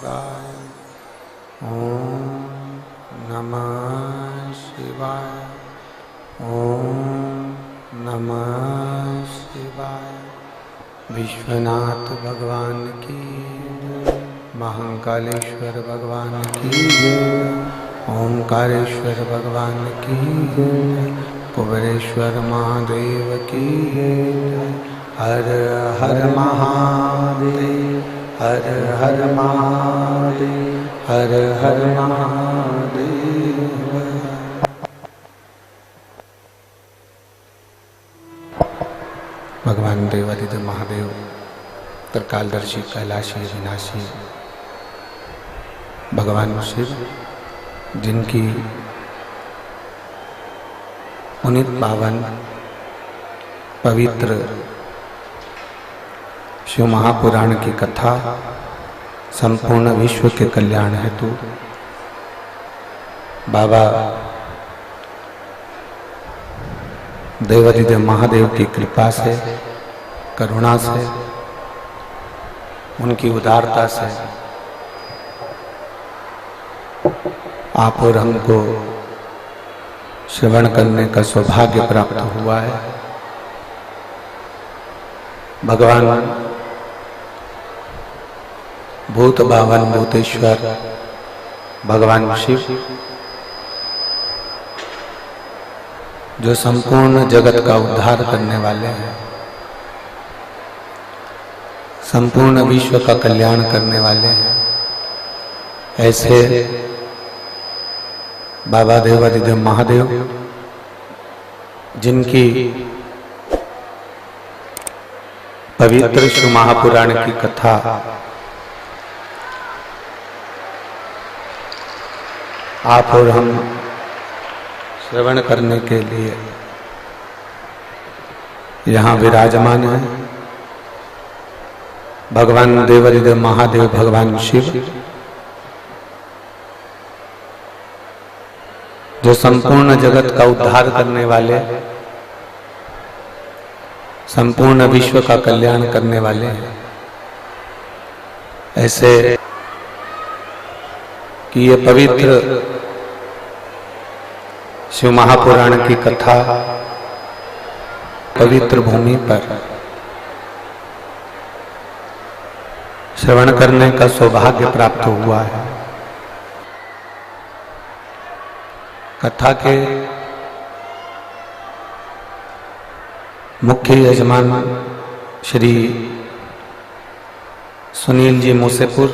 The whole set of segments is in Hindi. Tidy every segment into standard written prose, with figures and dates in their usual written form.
शिवाय। ओम नमः शिवाय। ओम नमः शिवाय। विश्वनाथ भगवान की जय। महाकालेश्वर भगवान की जय। ओंकारेश्वर भगवान की जय। कुबेरेश्वर महादेव की जय। हर हर महादेव, हर हर महादेव, हर हर महादेव। भगवान देवादिदेव महादेव त्रिकालदर्शी कैलाशी विनाशी भगवान शिव, जिनकी पुनीत पावन पवित्र शिव महापुराण की कथा संपूर्ण विश्व के कल्याण हेतु बाबा देवादिदेव महादेव की कृपा से, करुणा से, उनकी उदारता से आप और हमको श्रवण करने का सौभाग्य प्राप्त हुआ है। भगवान भूत भावन भूतेश्वर भगवान शिव, जो संपूर्ण जगत का उद्धार करने वाले हैं, संपूर्ण विश्व का कल्याण करने वाले हैं, ऐसे बाबा देवादिदेव महादेव, जिनकी पवित्र शिव महापुराण की कथा आप और हम श्रवण करने के लिए यहाँ विराजमान हैं। भगवान देवादिदेव महादेव, भगवान शिव, जो संपूर्ण जगत का उद्धार करने वाले, संपूर्ण विश्व का कल्याण करने वाले हैं, ऐसे कि ये पवित्र शिव महापुराण की कथा पवित्र भूमि पर श्रवण करने का सौभाग्य प्राप्त हुआ है। कथा के मुख्य यजमान श्री सुनील जी मूसेपुर,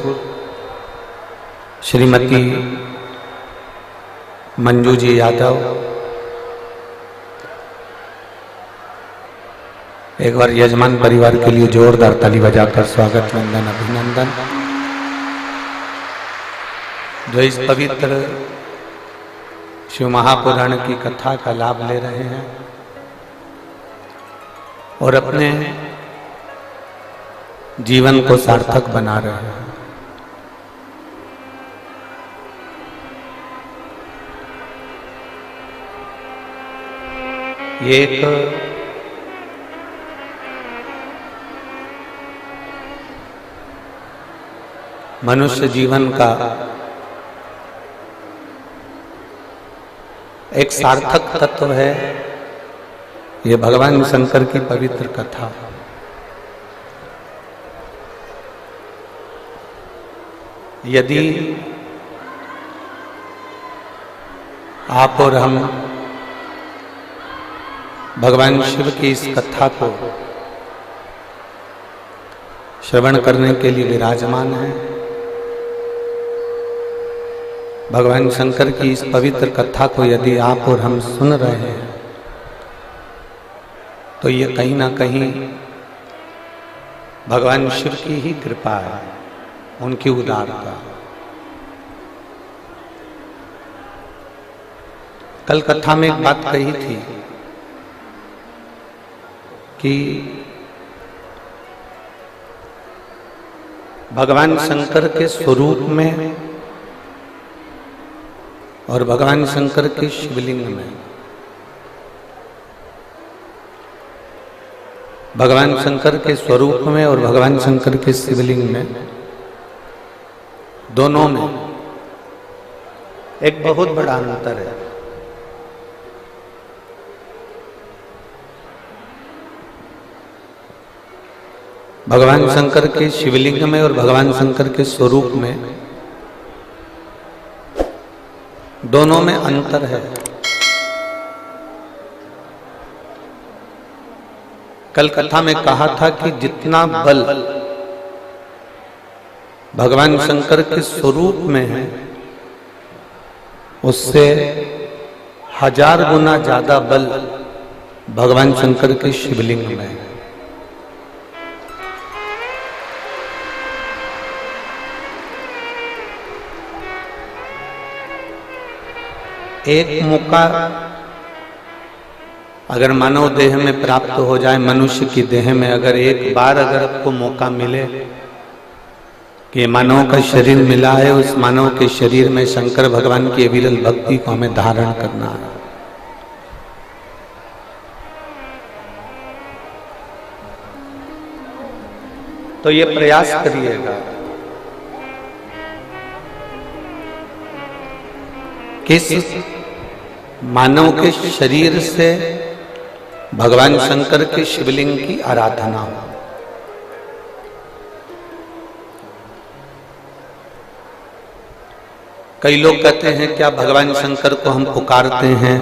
श्रीमती मंजू जी यादव, एक बार यजमान परिवार के लिए जोरदार ताली बजाकर स्वागत, वंदन, अभिनंदन। जो इस पवित्र शिव महापुराण की कथा का लाभ ले रहे हैं और अपने जीवन को सार्थक बना रहे हैं। ये एक मनुष्य जीवन का एक सार्थक तत्व है। ये भगवान शंकर की पवित्र कथा। यदि आप और हम भगवान शिव की इस कथा को श्रवण करने के लिए विराजमान हैं, भगवान शंकर की इस पवित्र कथा को यदि आप और हम सुन रहे हैं, तो ये कहीं ना कहीं भगवान शिव की ही कृपा है, उनकी उदारता। कल कथा में एक बात कही थी कि भगवान शंकर के स्वरूप में और भगवान शंकर के शिवलिंग में, भगवान शंकर के स्वरूप में और भगवान शंकर के शिवलिंग में दोनों में एक बहुत बड़ा अंतर है। भगवान शंकर के शिवलिंग में और भगवान शंकर के स्वरूप में दोनों में अंतर है। कल कथा में कहा था कि जितना बल भगवान शंकर के स्वरूप में है उससे 1000 गुना ज्यादा बल भगवान शंकर के शिवलिंग में है। एक मौका अगर मानव देह में प्राप्त हो जाए, मनुष्य की देह में अगर एक बार अगर आपको मौका मिले कि मानव का शरीर मिला है, उस मानव के शरीर में शंकर भगवान की अविरल भक्ति को हमें धारण करना है। तो ये प्रयास करिएगा किस मानव के शरीर से भगवान शंकर के शिवलिंग की आराधना हो। कई लोग कहते हैं क्या भगवान शंकर को हम पुकारते हैं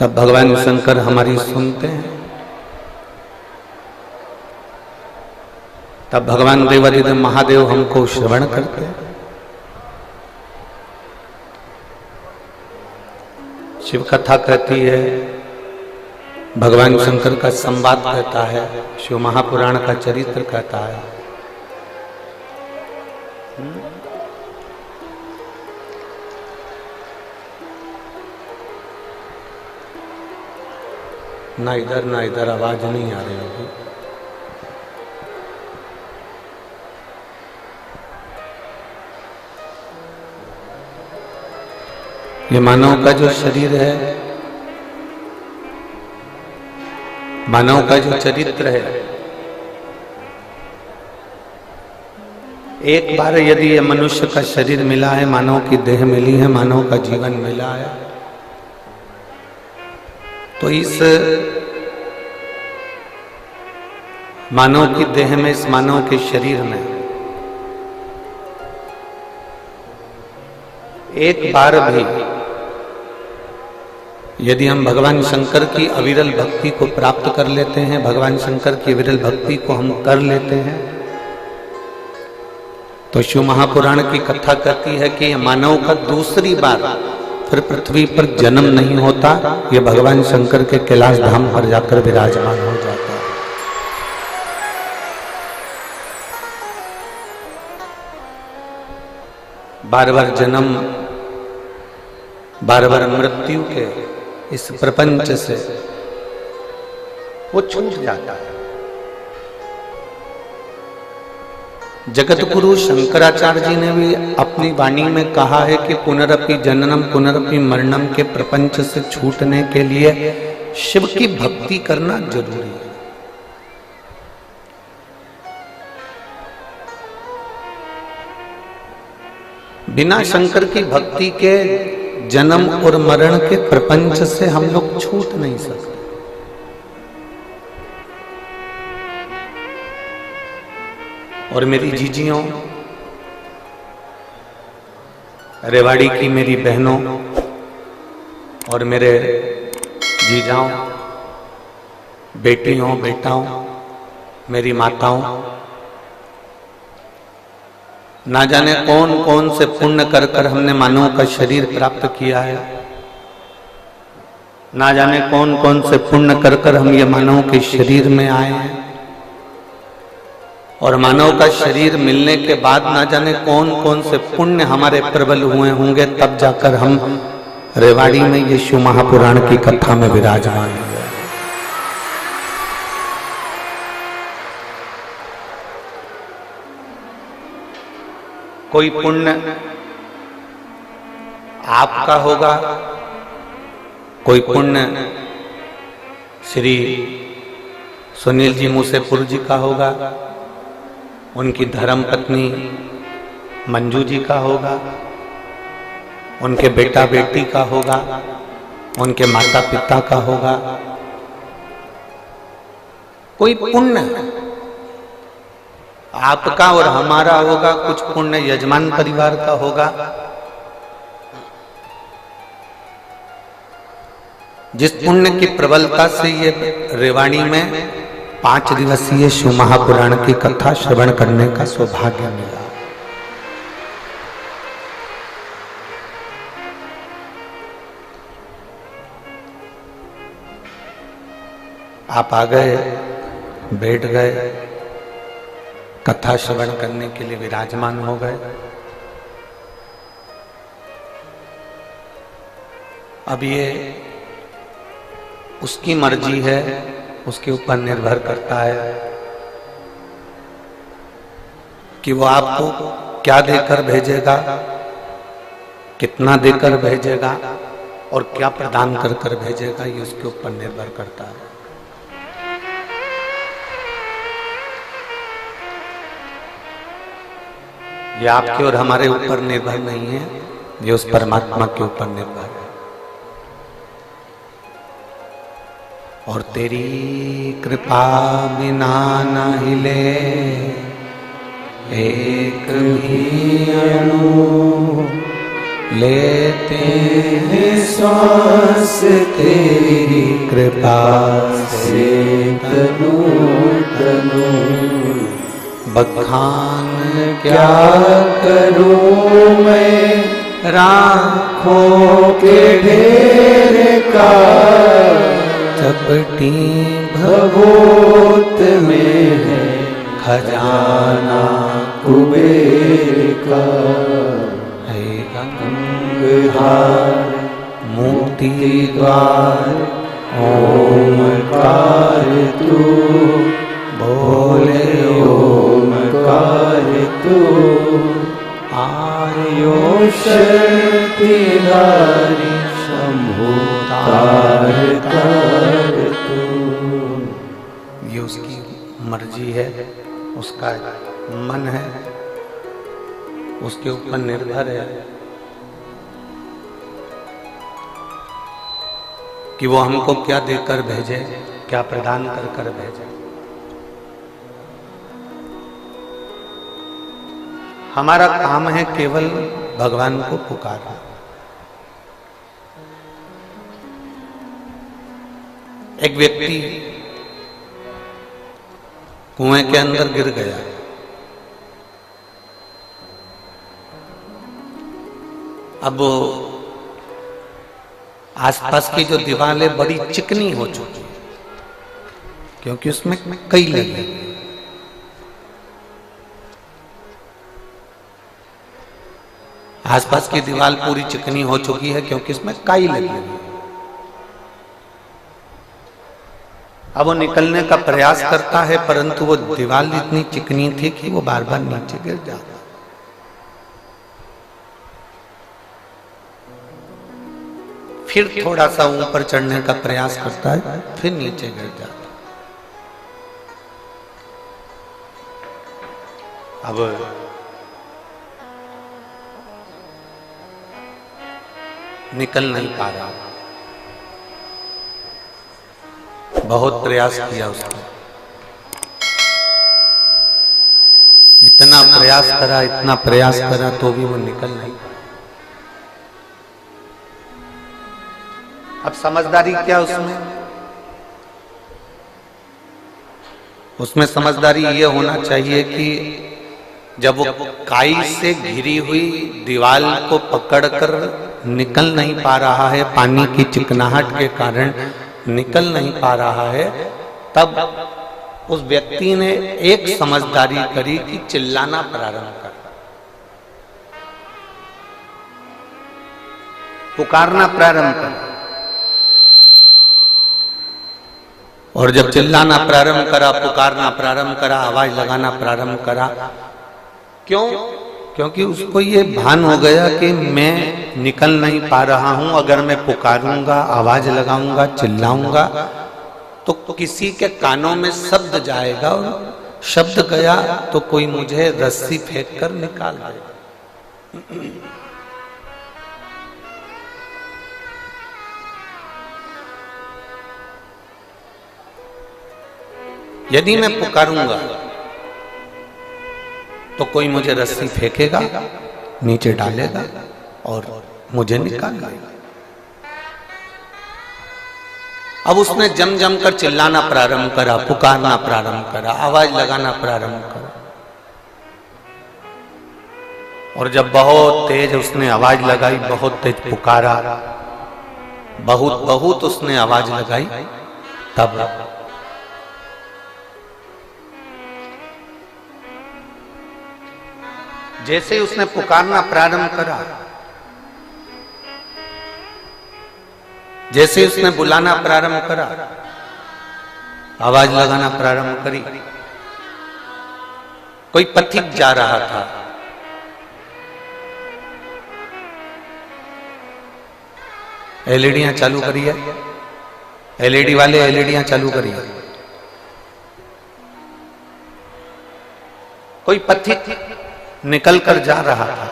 तब भगवान शंकर हमारी सुनते हैं? तब भगवान देवादिदेव महादेव हमको श्रवण करते हैं? शिव कथा कहती है, भगवान शंकर का संवाद कहता है, शिव महापुराण का चरित्र कहता है। ना इधर आवाज नहीं आ रही होगी। ये मानव का जो शरीर है, मानव का जो चरित्र है, एक बार यदि ये मनुष्य का शरीर मिला है, मानव की देह मिली है, मानव का जीवन मिला है, तो इस मानव की देह में, इस मानव के शरीर में एक बार भी यदि हम भगवान शंकर की अविरल भक्ति को प्राप्त कर लेते हैं, भगवान शंकर की अविरल भक्ति को हम कर लेते हैं, तो शिव महापुराण की कथा कहती है कि मानव का दूसरी बार फिर पृथ्वी पर जन्म नहीं होता, ये भगवान शंकर के कैलाश धाम पर जाकर विराजमान हो जाता है। बार बार जन्म, बार बार मृत्यु के इस प्रपंच से वो छूट जाता है। जगत गुरु शंकराचार्य जी ने भी अपनी वाणी में कहा है कि पुनरपि जननम पुनरपि मरणम के प्रपंच से छूटने के लिए शिव की भक्ति करना जरूरी है। बिना शंकर की भक्ति के जन्म और मरण के प्रपंच से हम लोग छूट नहीं सकते। और मेरी जीजियों, रेवाड़ी की मेरी बहनों और मेरे जीजाओं, बेटियों, बेटाओं, मेरी माताओं, ना जाने कौन कौन से पुण्य कर कर हमने मानव का शरीर प्राप्त किया है, ना जाने कौन कौन से पुण्य कर कर हम ये मानव के शरीर में आए हैं, और मानव का शरीर मिलने के बाद ना जाने कौन कौन से पुण्य हमारे प्रबल हुए होंगे, तब जाकर हम रेवाड़ी में ये शिव महापुराण की कथा में विराजमान हुए। कोई पुण्य आपका होगा, कोई पुण्य श्री सुनील जी मूसेपुर जी का होगा, उनकी धर्म पत्नी मंजू जी का होगा, उनके बेटा बेटी का होगा, उनके माता पिता का होगा, कोई पुण्य आपका और हमारा होगा, कुछ पुण्य यजमान परिवार का होगा। जिस पुण्य की प्रबलता से ये रेवाड़ी में 5 दिवसीय शिव महापुराण की कथा श्रवण करने का सौभाग्य मिला। आप आ गए, बैठ गए, कथा श्रवण करने के लिए विराजमान हो गए। अब ये उसकी मर्जी है, उसके ऊपर निर्भर करता है कि वो आपको क्या देकर भेजेगा, कितना देकर भेजेगा और क्या प्रदान कर कर भेजेगा, ये उसके ऊपर निर्भर करता है। ये आपके और हमारे ऊपर निर्भर नहीं है, ये उस परमात्मा के ऊपर निर्भर है। और तेरी कृपा बिना न हिले एक भी अणु, लेते हैं श्वास तेरी कृपा से तनु तनु। बखान क्या करूं मैं राखों के ढेर का, चपटी भगोत में है खजाना कुबेर का। है गंगाधार मुक्ति द्वार ओमकार तू, बोले ओमकार तू। आयो शक्तिधारी शंभु तार तार तू। ये उसकी मर्जी है, उसका मन है, उसके ऊपर निर्भर है कि वो हमको क्या देकर भेजे, क्या प्रदान कर कर भेजे। हमारा काम है केवल भगवान को पुकारना। एक व्यक्ति कुएं के अंदर गिर गया। अब आसपास की जो दीवारें बड़ी चिकनी हो चुकी है, क्योंकि उसमें कई लगे। आसपास की दीवार पूरी चिकनी हो चुकी है क्योंकि इसमें काई लगी है। अब वो निकलने का प्रयास करता है, परंतु वो दीवार इतनी चिकनी थी कि वो बार बार नीचे गिर जाता। फिर थोड़ा सा ऊपर चढ़ने का प्रयास करता है, फिर नीचे गिर जाता। अब निकल नहीं पा रहा, बहुत प्रयास किया उसने, इतना प्रयास करा, इतना प्रयास करा, तो भी वो निकल नहीं पाया। अब समझदारी क्या उसमें समझदारी ये होना चाहिए कि जब वो काई से घिरी हुई दीवार को पकड़कर निकल नहीं पा रहा है, पानी की चिकनाहट के कारण निकल नहीं पा रहा है, तब उस व्यक्ति ने एक समझदारी करी कि चिल्लाना प्रारंभ कर, पुकारना प्रारंभ कर। और जब चिल्लाना प्रारंभ करा, पुकारना प्रारंभ करा, आवाज लगाना प्रारंभ करा, क्यों? क्योंकि उसको ये भान हो गया कि मैं निकल नहीं पा रहा हूं। अगर मैं पुकारूंगा, आवाज लगाऊंगा, चिल्लाऊंगा तो किसी के कानों में शब्द जाएगा, और शब्द गया तो कोई मुझे रस्सी फेंक कर निकाल देगा। यदि मैं पुकारूंगा तो कोई मुझे रस्सी फेंकेगा, नीचे डालेगा और मुझे निकाल लेगा। अब उसने जम जम कर चिल्लाना प्रारंभ करा, पुकारना प्रारंभ करा, आवाज लगाना प्रारंभ करा। और जब बहुत तेज उसने आवाज लगाई, बहुत तेज पुकारा, बहुत बहुत उसने आवाज लगाई, तब जैसे ही उसने पुकारना प्रारंभ करा, जैसे उसने बुलाना प्रारंभ करा, आवाज लगाना प्रारंभ करी, कोई पथिक जा रहा था, एलईडियां चालू करिए, एलईडी वाले एलईडियां चालू करिए। कोई पथिक निकल कर जा रहा था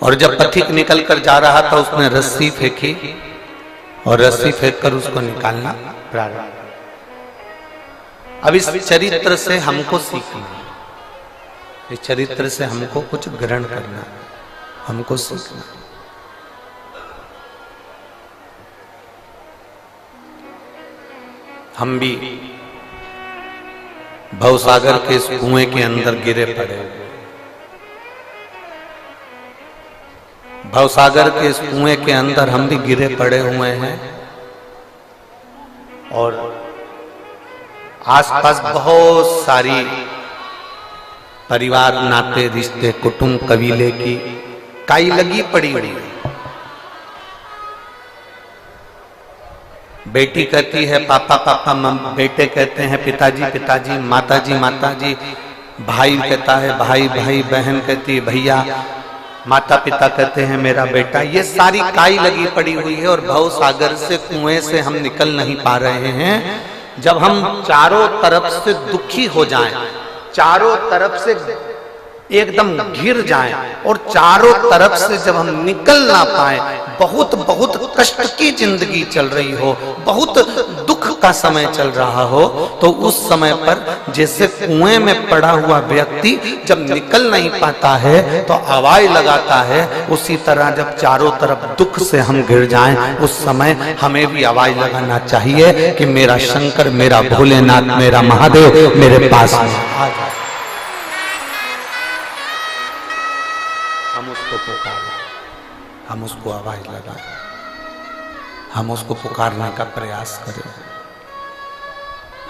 और जब पथिक निकल कर जा रहा था उसने रस्सी फेंकी और रस्सी फेंककर उसको निकालना प्रारंभ। अब इस चरित्र से हमको सीखना, इस चरित्र से हमको कुछ ग्रहण करना, हमको सीखना। हम भी भवसागर के इस कुएं के अंदर गिरे पड़े हुए, भवसागर के इस कुएं के अंदर हम भी गिरे पड़े हुए हैं और आसपास बहुत सारी परिवार, नाते, रिश्ते, कुटुंब, कबीले की काई लगी पड़ी हुई है। बेटी कहती है पापा पापा, बेटे कहते हैं पिताजी पिताजी, माताजी माताजी, भाई कहता है भाई भाई, बहन कहती है भैया, माता पिता कहते हैं मेरा बेटा। ये सारी काई लगी पड़ी हुई है और भव सागर से, कुएं से हम निकल नहीं पा रहे हैं। जब हम चारों तरफ से दुखी हो जाएं, चारों तरफ से एकदम घिर जाएं और चारों तरफ से जब हम निकल ना पाए, बहुत बहुत कष्ट की जिंदगी चल रही हो, बहुत दुख का समय चल रहा हो, तो उस समय पर जैसे कुएं में पड़ा हुआ व्यक्ति जब निकल नहीं पाता है तो आवाज लगाता है, उसी तरह जब चारों तरफ दुख से हम घिर जाएं, उस समय हमें भी आवाज लगाना चाहिए कि मेरा शंकर, मेरा भोलेनाथ, मेरा महादेव मेरे पास आ जाए। हम उसको पुकारें, हम उसको आवाज लगाएं, हम उसको पुकारने का प्रयास करें,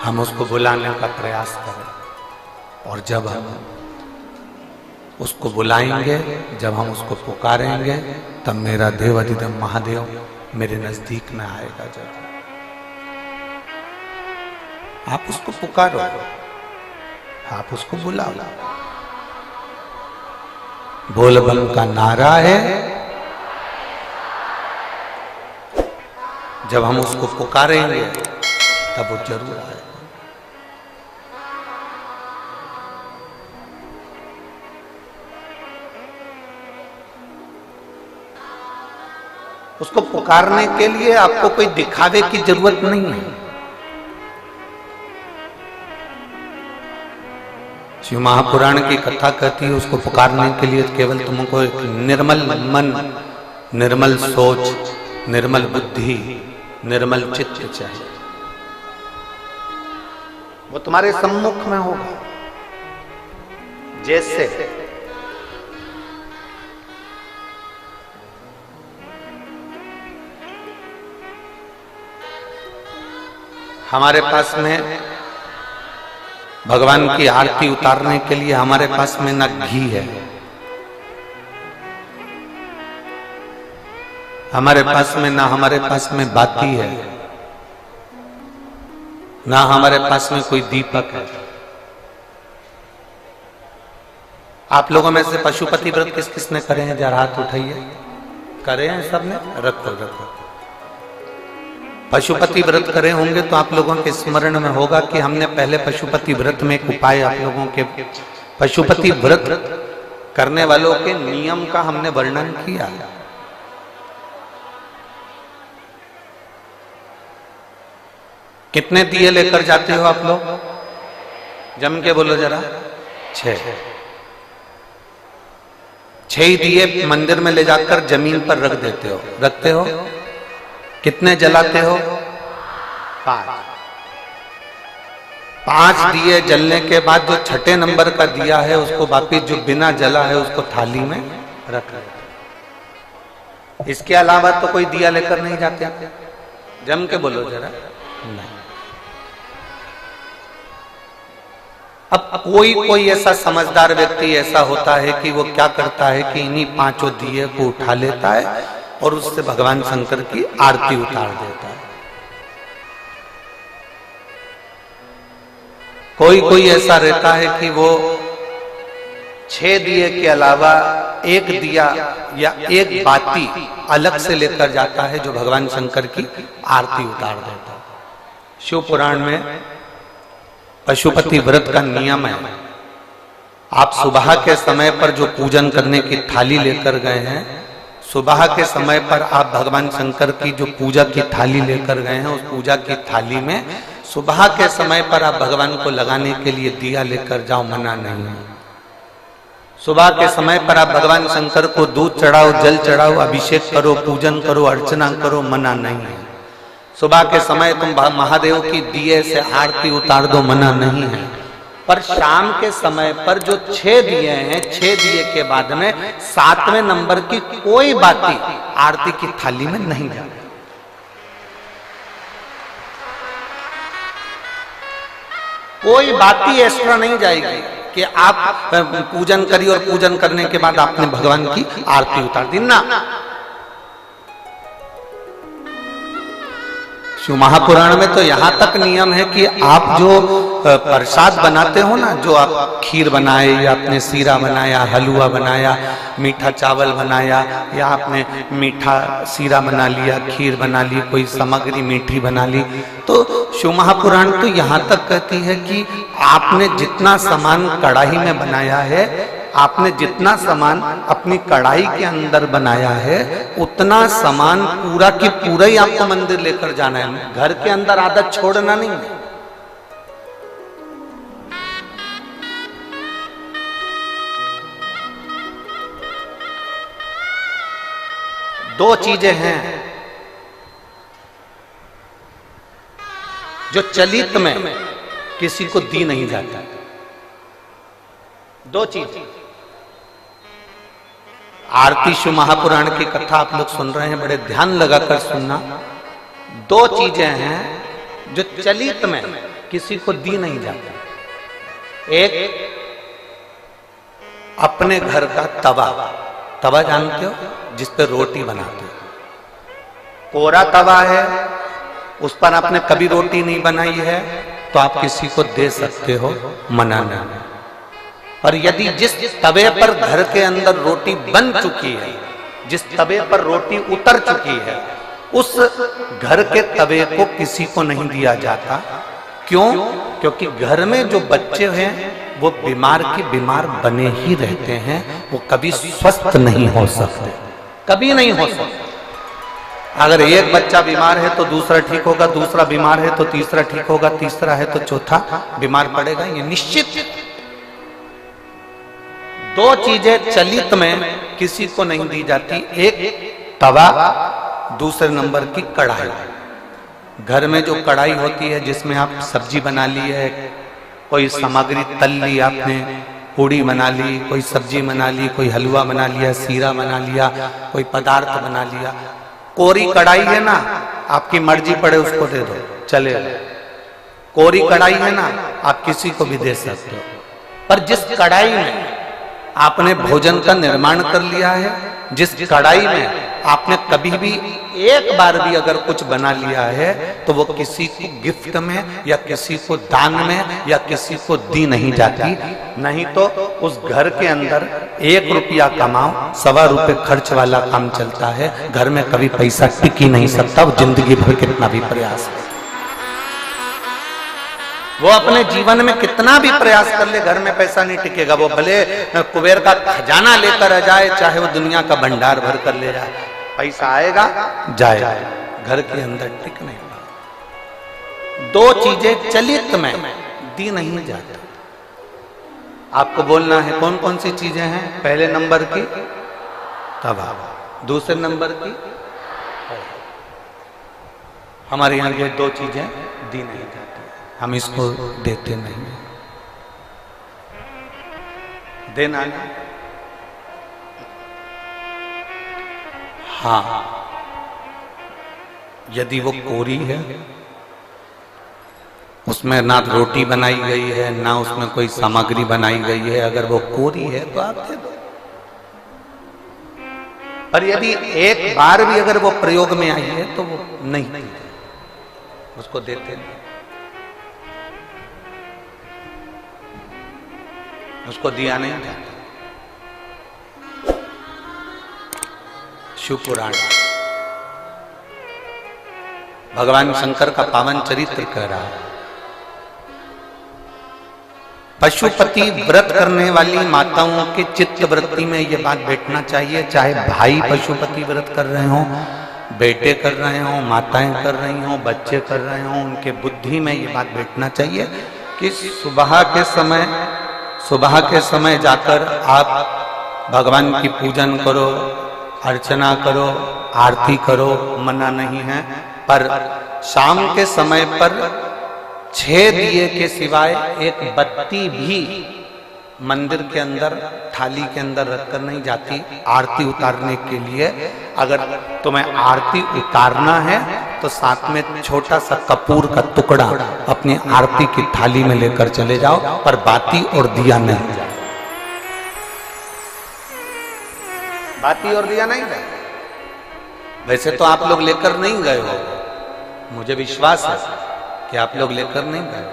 हम उसको बुलाने का प्रयास करें। और जब हम उसको बुलाएंगे, जब हम उसको पुकारेंगे, तब मेरा देवाधिदेव महादेव मेरे नजदीक में आएगा। जब आप उसको पुकारो, आप उसको बुलाओ। बोल बम का नारा है, जब हम उसको पुकारेंगे तब वो जरूर आएगा। उसको पुकारने के लिए आपको कोई दिखावे की जरूरत नहीं है। शिव महापुराण की कथा कहती है उसको पुकारने के लिए केवल तुमको एक निर्मल मन, निर्मल सोच, निर्मल बुद्धि, निर्मल चित्त चाहिए। वो तुम्हारे सम्मुख में होगा। जैसे हमारे पास में भगवान की आरती उतारने के लिए हमारे पास में ना घी है, हमारे पास में ना हमारे पास में बाती है, ना हमारे पास में कोई दीपक है। आप लोगों में से पशुपति व्रत किस किसने करे हैं? जरा हाथ उठाइए। करे हैं सबने? रखो रखो। पशुपति व्रत करे होंगे तो आप लोगों के स्मरण में होगा कि हमने पहले पशुपति व्रत में एक उपाय आप लोगों के पशुपति व्रत करने वालों के नियम का हमने वर्णन किया। कितने दिए लेकर जाते हो आप लोग? जम के बोलो जरा। 6 ही दिए मंदिर में ले जाकर जमीन पर रख देते हो, रखते हो। कितने जलाते हो? 5 दिए जलने के बाद जो छठे नंबर का दिया है उसको वापिस जो बिना जला है उसको थाली में रख लेते। इसके अलावा तो कोई दिया लेकर नहीं जाते। जम के बोलो जरा। नहीं। अब कोई ऐसा समझदार व्यक्ति ऐसा होता है कि वो क्या करता है कि इन्हीं 5 दिए को उठा लेता है और उससे भगवान शंकर की आरती उतार देता है। कोई ऐसा रहता है कि वो 6 दिए के अलावा 1 दिया या 1 बाती अलग से लेकर जाता है जो भगवान शंकर की आरती उतार देता है। शिव पुराण में पशुपति व्रत का नियम है, आप सुबह के समय पर जो पूजन करने की थाली लेकर गए हैं, सुबह के समय पर आप भगवान शंकर की जो पूजा की थाली लेकर गए हैं, उस पूजा की थाली में सुबह के समय पर आप भगवान को लगाने के लिए दिया लेकर जाओ, मना नहीं है। सुबह के समय पर आप भगवान शंकर को दूध चढ़ाओ, जल चढ़ाओ, अभिषेक करो, पूजन करो, अर्चना करो, मना नहीं है। सुबह के समय तुम महादेव की दिए से आरती उतार दो, मना नहीं है। पर शाम के समय पर जो 6 दिए हैं, 6 दिए के बाद में 7वें नंबर की कोई बाती आरती की थाली में नहीं जाती। कोई बाती एक्स्ट्रा नहीं जाएगी कि आप पूजन करिए और पूजन करने के बाद आपने भगवान की आरती उतार दी ना। शिव महापुराण में तो यहाँ तक नियम है कि आप जो प्रसाद बनाते हो ना, जो आप खीर बनाए या आपने सीरा बनाया, हलवा बनाया, मीठा चावल बनाया या आपने मीठा सीरा बना लिया, खीर बना ली, कोई सामग्री मीठी बना ली, तो शिव महापुराण तो यहाँ तक कहती है कि आपने जितना सामान कढ़ाई में बनाया है, आपने जितना सामान अपनी कढ़ाई के अंदर बनाया है, उतना सामान पूरा की पूरा ही आपको मंदिर लेकर जाना है। घर के अंदर आदत छोड़ना नहीं है। दो चीजें हैं जो चलित में किसी को दी नहीं जाता। 2 चीज। आरती शिव महापुराण की कथा आप लोग सुन रहे हैं, बड़े ध्यान लगाकर सुनना। 2 चीजें हैं जो चलित में किसी को दी नहीं जाती। एक, अपने घर का तवा। तवा जानते हो, जिस पर रोटी बनाते हो। कोरा तवा है, उस पर आपने कभी रोटी नहीं बनाई है तो आप किसी को दे सकते हो, मना नहीं। और यदि जिस तवे पर घर के अंदर रोटी बन चुकी है, जिस तवे पर रोटी उतर चुकी है, उस घर के तवे को किसी को नहीं दिया जाता। क्यों? क्योंकि घर में जो बच्चे हैं वो बीमार के बीमार बने ही रहते हैं, वो कभी स्वस्थ नहीं हो सकते, कभी नहीं हो सकते। अगर एक बच्चा बीमार है तो दूसरा ठीक होगा, दूसरा बीमार है तो तीसरा ठीक होगा, तीसरा है तो चौथा बीमार पड़ेगा, ये निश्चित। 2 चीजें चलित में किसी को नहीं दी जाती। एक तवा, दूसरे नंबर की कढ़ाई। घर में जो कढ़ाई होती है जिसमें आप सब्जी बना ली है, कोई सामग्री तल ली आपने, पूड़ी बना ली, कोई सब्जी बना ली, कोई हलवा बना लिया, सीरा बना लिया, कोई पदार्थ बना लिया। कोरी कढ़ाई है ना, आपकी मर्जी पड़े उसको दे दो, चले। कोरी कढ़ाई है ना, आप किसी को भी दे सकते हो। पर जिस कढ़ाई में आपने भोजन का निर्माण कर लिया है, जिस कढ़ाई में आपने कभी भी एक बार भी अगर कुछ बना लिया है, तो वो किसी को गिफ्ट में या किसी को दान में या किसी को दी नहीं जाती। नहीं तो उस घर के अंदर 1 रुपया कमाओ, 1.25 रुपये खर्च वाला काम चलता है। घर में कभी पैसा टिक ही नहीं सकता, वो जिंदगी भर कितना भी प्रयास है। वो अपने जीवन में कितना भी प्रयास कर ले, घर में पैसा नहीं टिकेगा। वो भले कुबेर का खजाना लेकर आ जाए, चाहे वो दुनिया का भंडार भर कर ले जाए, पैसा आएगा जाएगा, घर के अंदर टिक नहीं पाएगा। दो चीजें चलित में दी नहीं जाती। आपको बोलना है कौन कौन सी चीजें हैं। पहले नंबर की तवा, दूसरे नंबर की हमारे यहाँ ये दो चीजें दी नहीं जाती, हम इसको देते नहीं। देना नहीं। हाँ, यदि वो कोरी है, उसमें ना रोटी बनाई गई है, ना उसमें कोई सामग्री बनाई गई है, अगर वो कोरी है तो आप दे दो। पर यदि एक बार भी अगर वो प्रयोग में आई है तो वो नहीं, उसको देते नहीं, उसको दिया नहीं जाता। शिव पुराण भगवान शंकर का पावन चरित्र कह रहा है। पशुपति व्रत करने वाली माताओं के चित्त वृत्ति में ये बात बैठना चाहिए, चाहे भाई पशुपति व्रत कर रहे हो, बेटे कर रहे हो, माताएं कर रही हो, बच्चे कर रहे हो, उनके बुद्धि में ये बात बैठना चाहिए कि सुबह के समय जाकर आप भगवान की पूजन करो, अर्चना करो, आरती करो, मना नहीं है। पर शाम के समय पर 6 दिए के सिवाय एक बत्ती भी मंदिर के अंदर थाली के अंदर रखकर नहीं जाती आरती उतारने के लिए। अगर तुम्हें आरती उतारना है तो साथ में छोटा सा कपूर का टुकड़ा अपनी आरती की थाली में लेकर चले जाओ, पर बाती और दिया नहीं जाए। बाती और दिया नहीं जाए। वैसे तो आप लोग लेकर नहीं गए हो, मुझे विश्वास है कि आप लोग लेकर नहीं गए,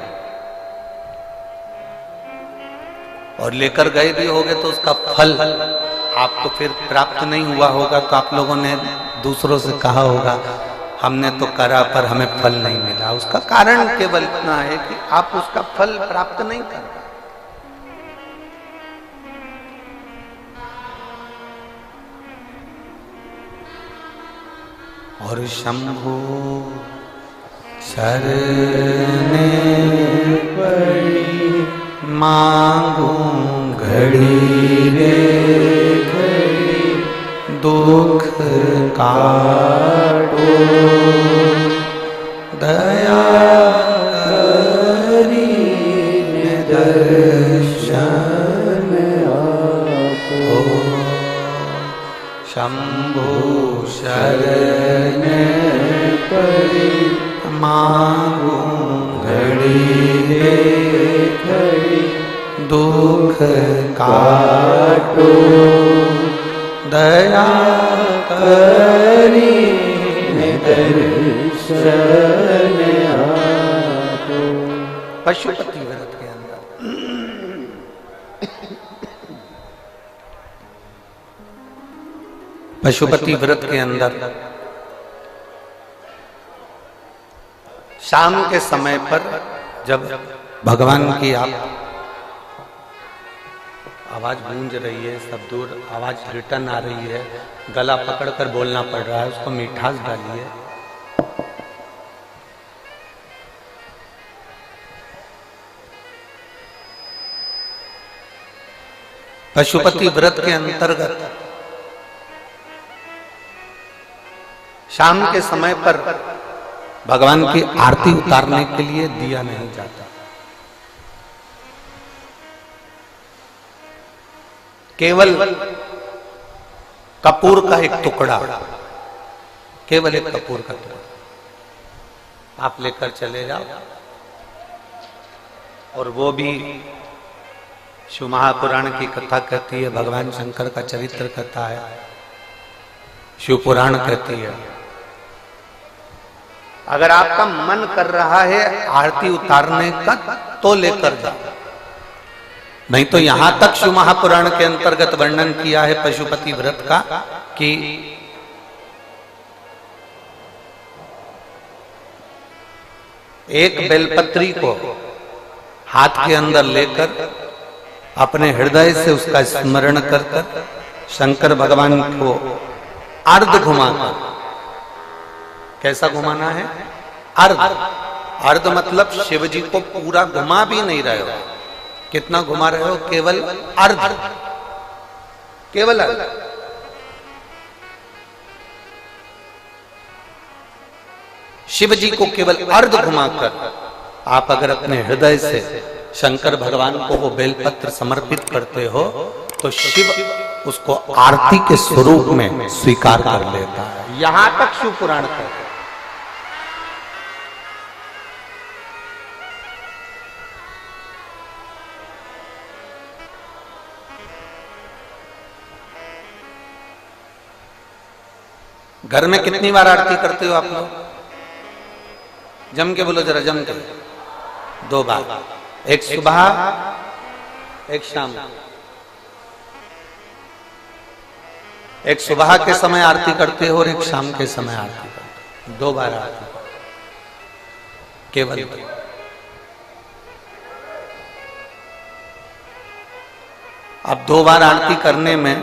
और लेकर गए भी होगे तो उसका फल आपको फिर प्राप्त नहीं हुआ होगा। तो आप लोगों ने दूसरों से कहा होगा हमने तो करा पर हमें फल नहीं मिला। उसका कारण केवल इतना है कि आप उसका फल प्राप्त नहीं कर पाए। और शंभु शरणे पड़ी मांगू घड़ी रे घड़ी, दुख काटो दया करी दर्शन आपो। शंभु शरण पड़ी मांगू घड़ी रे घड़ी, दुख काटो दया करी दर्शन आपो। पशुपति व्रत के अंदर पशुपति व्रत के अंदर शाम के समय पर जब भगवान की आप आवाज गूंज रही है, सब दूर आवाज रिटर्न आ रही है, गला पकड़कर बोलना पड़ रहा है, उसको मिठास डालिए। पशुपति व्रत के अंतर्गत शाम के समय पर भगवान की आरती उतारने के लिए दिया नहीं जाता। केवल कपूर का एक टुकड़ा, केवल एक कपूर का टुकड़ा आप लेकर चले जाओ। और वो भी शिव महापुराण की कथा कहती है, भगवान शंकर का चरित्र कहता है, शिव पुराण कहती है। अगर आपका मन कर रहा है आरती उतारने का तो लेकर जाओ, नहीं तो यहां तक शिव महापुराण के अंतर्गत वर्णन किया है पशुपति व्रत का कि एक बेलपत्री को हाथ के अंदर लेकर अपने हृदय से उसका स्मरण कर कर शंकर भगवान को अर्ध घुमाकर, कैसा घुमाना है? अर्ध। अर्ध मतलब शिव जी को पूरा घुमा भी नहीं रहे हो। कितना घुमा रहे हो? केवल अर्ध, केवल अर्ध। शिव जी को केवल अर्ध घुमाकर आप अगर अपने हृदय से शंकर भगवान को वो बेलपत्र समर्पित करते हो तो शिव उसको आरती के स्वरूप में स्वीकार कर लेता है। यहां तक शिव पुराण कहता है। घर में कितनी बार आरती करते हो आप लोग? जम के बोलो जरा, जम के। 2 बार, एक सुबह एक शाम। एक सुबह के समय आरती करते हो और एक शाम के समय आरती करते हो। 2 बार आरती केवल। अब 2 बार आरती करने में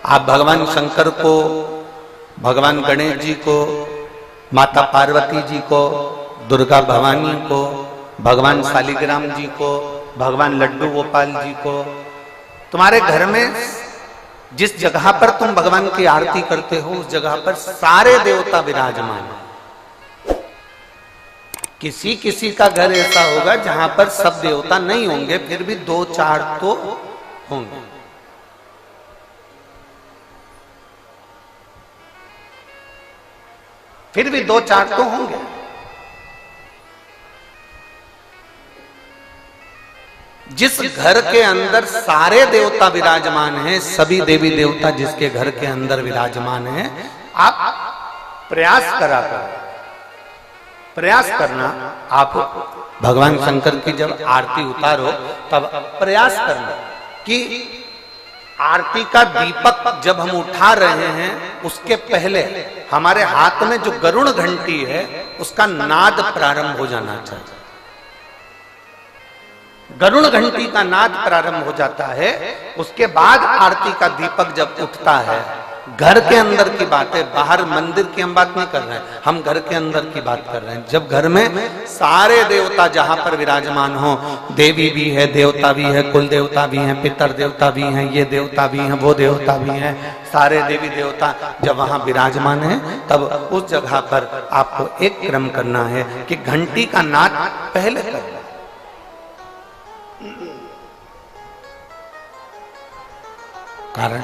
आप भगवान शंकर को, भगवान गणेश जी को, माता पार्वती जी को, दुर्गा भवानी को, भगवान शालिग्राम जी को, भगवान लड्डू गोपाल जी को, तुम्हारे घर में जिस जगह पर तुम भगवान की आरती करते हो उस जगह पर सारे देवता विराजमान हैं। किसी किसी का घर ऐसा होगा जहां पर सब देवता नहीं होंगे, फिर भी 2-4 तो होंगे। फिर भी 2-4 तो होंगे। जिस घर के अंदर सारे देवता विराजमान हैं, सभी देवी देवता जिसके घर के अंदर विराजमान हैं, आप प्रयास करा कर, प्रयास करना। आप भगवान शंकर की जब आरती उतारो तब प्रयास करना कि आरती का दीपक जब हम उठा रहे हैं उसके पहले हमारे हाथ में जो गरुड़ घंटी है उसका नाद प्रारंभ हो जाना चाहिए। गरुड़ घंटी का नाद प्रारंभ हो जाता है, उसके बाद आरती का दीपक जब उठता है। घर के अंदर की बात है, बाहर मंदिर की हम बात नहीं कर रहे हैं, हम घर के अंदर की बात कर रहे हैं। जब घर में सारे देवता जहां पर विराजमान हो, देवी भी है, देवता भी है, कुल देवता भी हैं, पितर देवता भी हैं, ये देवता भी हैं, वो देवता भी हैं, सारे देवी देवता जब वहां विराजमान हैं, तब उस जगह पर आपको एक क्रम करना है कि घंटी का नाद पहले करना। कारण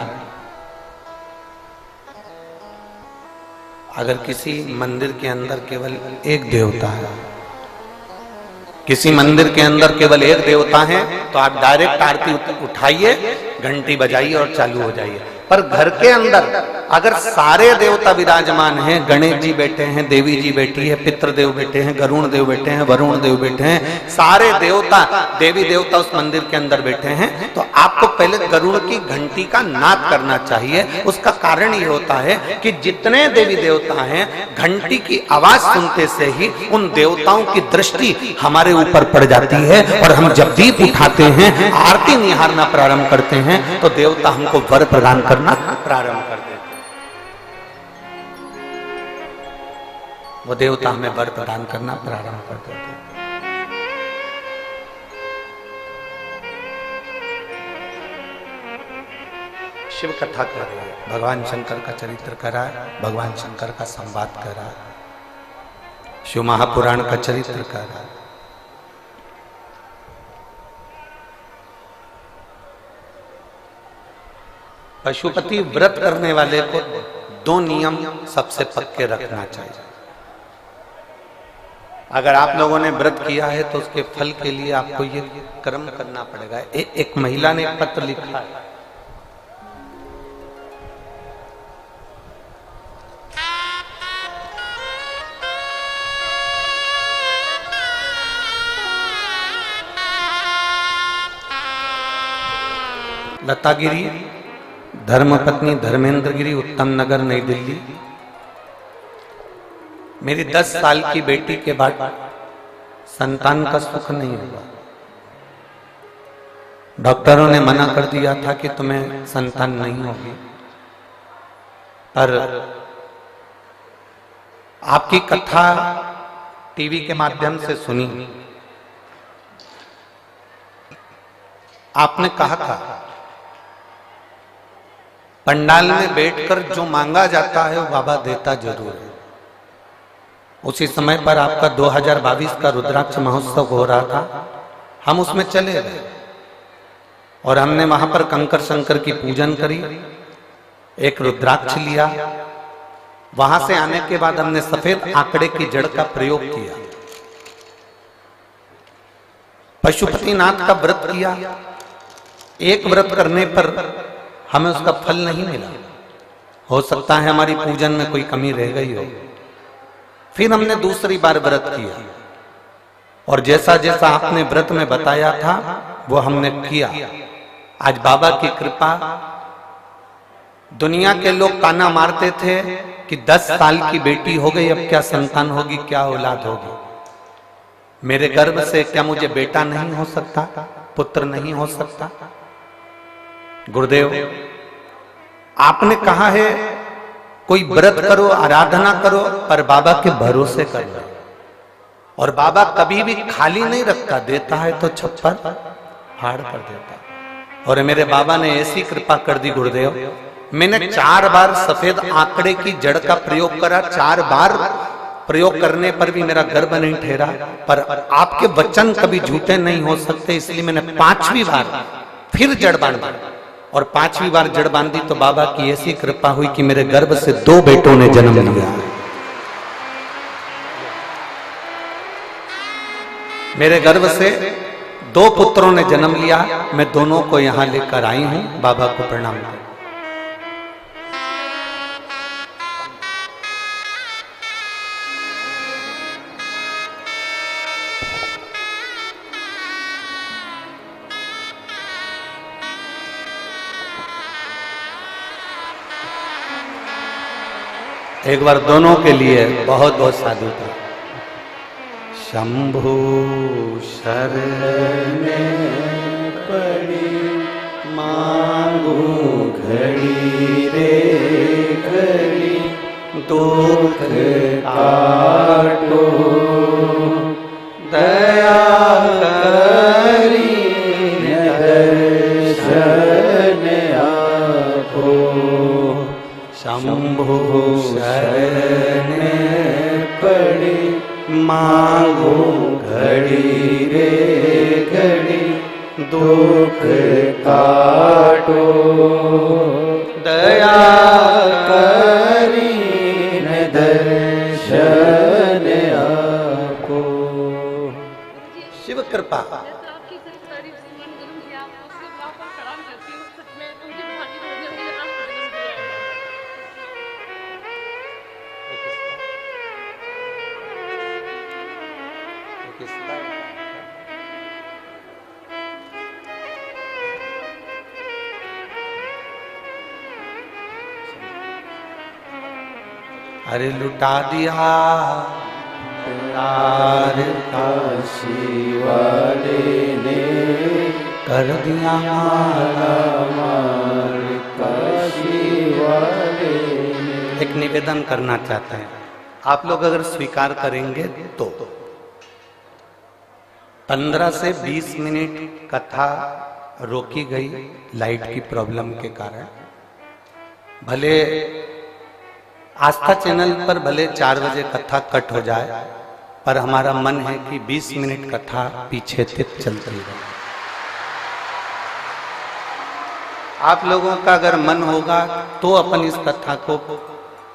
अगर किसी मंदिर के अंदर केवल एक देवता है, किसी मंदिर के अंदर केवल एक देवता है, तो आप डायरेक्ट आरती उठाइए, घंटी बजाइए और चालू हो जाइए। पर घर के अंदर अगर सारे देवता विराजमान हैं, गणेश जी बैठे हैं, देवी जी बैठी है, पितृदेव बैठे हैं, गरुण देव बैठे हैं, वरुण देव बैठे हैं, सारे देवता देवी देवता उस मंदिर के अंदर बैठे हैं, तो आपको पहले गरुड़ की घंटी का नाद करना चाहिए। उसका कारण ये होता है कि जितने देवी देवता हैं, घंटी की आवाज सुनते से ही उन देवताओं की दृष्टि हमारे ऊपर पड़ जाती है और हम जब दीप उठाते हैं, आरती निहारना प्रारंभ करते हैं, तो देवता हमको वर प्रदान करना प्रारंभ कर देते हैं। वो देवता हमें वर प्रदान करना प्रारंभ कर देते हैं। शिव कथा कर रहे हैं, भगवान शंकर का चरित्र करा, भगवान शंकर का संवाद करा, शिव महापुराण का चरित्र करा। पशुपति व्रत करने वाले को 2 नियम सबसे पक्के रखना चाहिए। अगर आप लोगों ने व्रत किया है तो उसके फल के लिए आपको ये कर्म करना पड़ेगा। एक महिला ने एक पत्र लिखा है, लता गिरी, धर्मपत्नी धर्मेंद्र गिरी, उत्तम नगर, नई दिल्ली। मेरी 10 साल की बेटी के बाद संतान का सुख नहीं हुआ। डॉक्टरों ने मना कर दिया था कि तुम्हें संतान नहीं होगी, पर आपकी कथा टीवी के माध्यम से सुनी। आपने कहा था पंडाल में बैठकर जो मांगा जाता है वो बाबा देता जरूर है। उसी समय पर आपका 2022 का रुद्राक्ष महोत्सव हो रहा था, हम उसमें चले गए और हमने वहां पर कंकर शंकर की पूजन करी, एक रुद्राक्ष लिया। वहां से आने के बाद हमने सफेद आंकड़े की जड़ का प्रयोग किया, पशुपतिनाथ का व्रत किया। एक व्रत करने पर हमें उसका फल नहीं मिला, हो सकता है हमारी पूजन में कोई कमी रह गई हो। फिर हमने दूसरी बार व्रत किया और जैसा जैसा आपने व्रत में बताया था वो हमने किया। आज बाबा की कृपा, दुनिया के लोग ताना मारते थे कि 10 साल की बेटी हो गई, अब क्या संतान होगी, क्या औलाद होगी। मेरे गर्भ से क्या मुझे बेटा नहीं हो सकता, पुत्र नहीं हो सकता? गुरुदेव आपने कहा है कोई व्रत करो, आराधना करो, पर बाबा के भरोसे करो। और बाबा कभी भी खाली नहीं रखता, देता है तो छप्पर फाड़ कर देता। और मेरे बाबा ने ऐसी कृपा कर दी गुरुदेव, मैंने 4 बार सफेद आंकड़े की जड़ का प्रयोग करा। 4 बार प्रयोग करने पर भी मेरा गर्भ नहीं ठहरा, पर आपके वचन कभी झूठे नहीं हो सकते, इसलिए मैंने 5वीं बार फिर जड़ बांधा। और 5वीं बार जड़ बांधी तो बाबा की ऐसी कृपा हुई कि मेरे गर्भ से 2 बेटों ने जन्म लिया। मेरे गर्भ से 2 पुत्रों ने जन्म लिया। मैं दोनों को यहां लेकर आई हूं। बाबा को प्रणाम करें। एक बार दोनों के लिए बहुत बहुत साधुता। शंभु शरण पड़ी मांगू घड़ी रे घड़ी, दुख काटो दया करी दर्शन आपो। शंभु शरण पड़ी मांगो घड़ी रे घड़ी, दुख काटो दया करी दर्शन आपो। शिव कृपा। अरे लुटा दिया प्यार काशी वाले ने, कर दिया माला मार काशी वाले ने। एक निवेदन करना चाहते हैं, आप लोग अगर स्वीकार करेंगे तो 15 से 20 मिनट कथा रोकी गई लाइट की प्रॉब्लम के कारण। भले आस्था चैनल पर भले 4 बजे कथा कट हो जाए, पर हमारा मन है कि 20 मिनट कथा पीछे तक चलती रहे। आप लोगों का अगर मन होगा तो अपन इस कथा को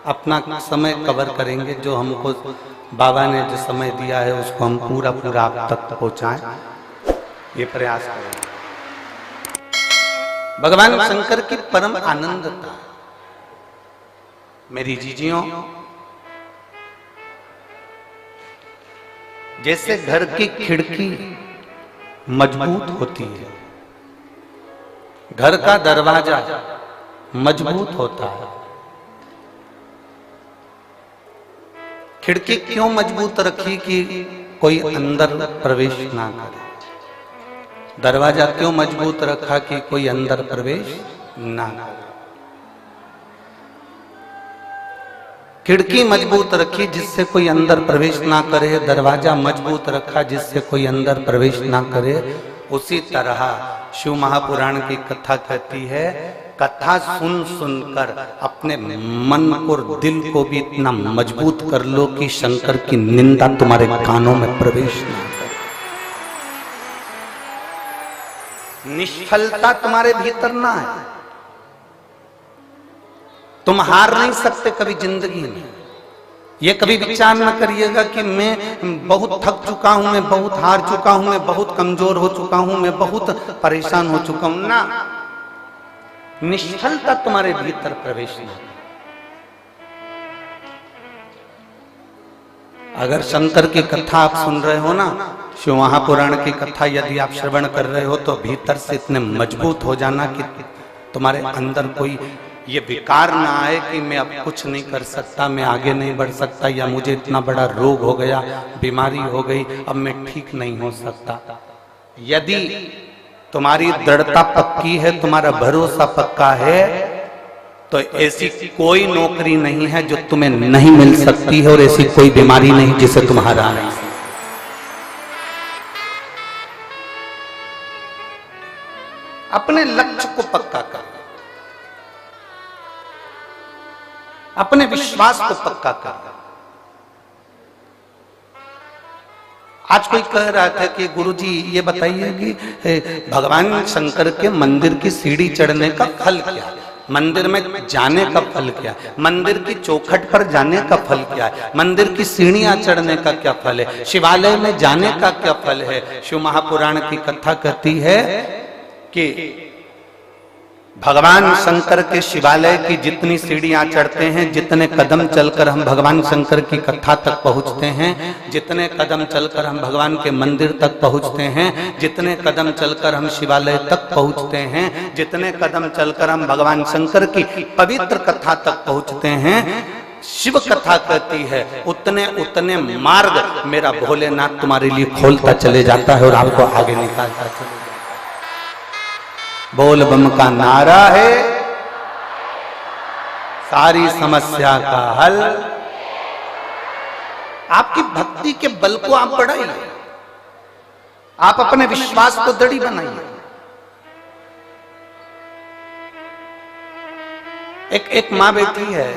अपना समय कवर करेंगे। जो हमको बाबा ने जो समय दिया है उसको हम पूरा पूरा आप तक पहुंचाएं, ये प्रयास करेंगे। भगवान शंकर की परम आनंदता। मेरी जीजियों, जैसे घर की खिड़की मजबूत होती है, घर का दरवाजा मजबूत होता है, खिड़की क्यों मजबूत रखी कि कोई अंदर प्रवेश ना करे? दरवाजा क्यों मजबूत रखा कि कोई अंदर प्रवेश ना करे? खिड़की मजबूत रखी जिससे कोई अंदर प्रवेश ना करे, दरवाजा मजबूत रखा जिससे कोई अंदर प्रवेश ना करे। उसी तरह शिव महापुराण की कथा कहती है, कथा सुन सुनकर अपने मन और दिल को भी इतना मजबूत कर लो कि शंकर की निंदा तुम्हारे कानों में प्रवेश ना करे। निष्फलता तुम्हारे भीतर ना है। तुम हार नहीं सकते कभी जिंदगी में। ये कभी विचार न करिएगा कि मैं बहुत थक चुका हूं, मैं बहुत हार चुका हूं, मैं बहुत कमजोर हो चुका हूं, मैं बहुत परेशान हो चुका हूं। ना, निष्फलता तुम्हारे भीतर प्रवेश नहीं। अगर शंकर की कथा आप सुन रहे हो ना, शिव महापुराण की कथा यदि आप श्रवण कर रहे हो, तो भीतर से इतने मजबूत हो जाना कि तुम्हारे अंदर कोई ये विकार ना आए कि मैं अब कुछ नहीं कर सकता, मैं आगे नहीं बढ़ सकता, या मुझे इतना बड़ा रोग हो गया, बीमारी हो गई, अब मैं ठीक नहीं हो सकता। यदि तुम्हारी दृढ़ता पक्की है, तुम्हारा भरोसा पक्का है, तो ऐसी कोई नौकरी नहीं है जो तुम्हें नहीं मिल सकती है, और ऐसी कोई बीमारी नहीं जिसे तुम हरा नहीं सकते। अपने लक्ष्य को पक्का कर, अपने विश्वास को पक्का कर। आज कोई कह रहा था कि गुरुजी ये बताइए कि भगवान शंकर के मंदिर की सीढ़ी चढ़ने का फल क्या है, मंदिर में जाने का फल क्या है, मंदिर की चौखट पर जाने का फल क्या है, मंदिर की सीढ़ियां चढ़ने का क्या फल है, शिवालय में जाने का क्या फल है। शिव महापुराण की कथा कहती है कि भगवान शंकर के शिवालय की जितनी सीढ़ियां चढ़ते हैं, जितने कदम चलकर हम भगवान शंकर की कथा तक पहुंचते हैं, जितने कदम चलकर हम भगवान के मंदिर तक पहुंचते हैं, जितने कदम चलकर हम शिवालय तक पहुंचते हैं, जितने कदम चलकर हम भगवान शंकर की पवित्र कथा तक पहुंचते हैं, शिव कथा कहती है उतने उतने मार्ग मेरा भोलेनाथ तुम्हारे लिए खोलता चले जाता है और आपको आगे निकालता चले जाता है। बोल बम का नारा है सारी समस्या का हल। आपकी भक्ति के बल को आप बढ़ाइए, आप अपने विश्वास को दृढ़ बनाइए। एक मां बेटी है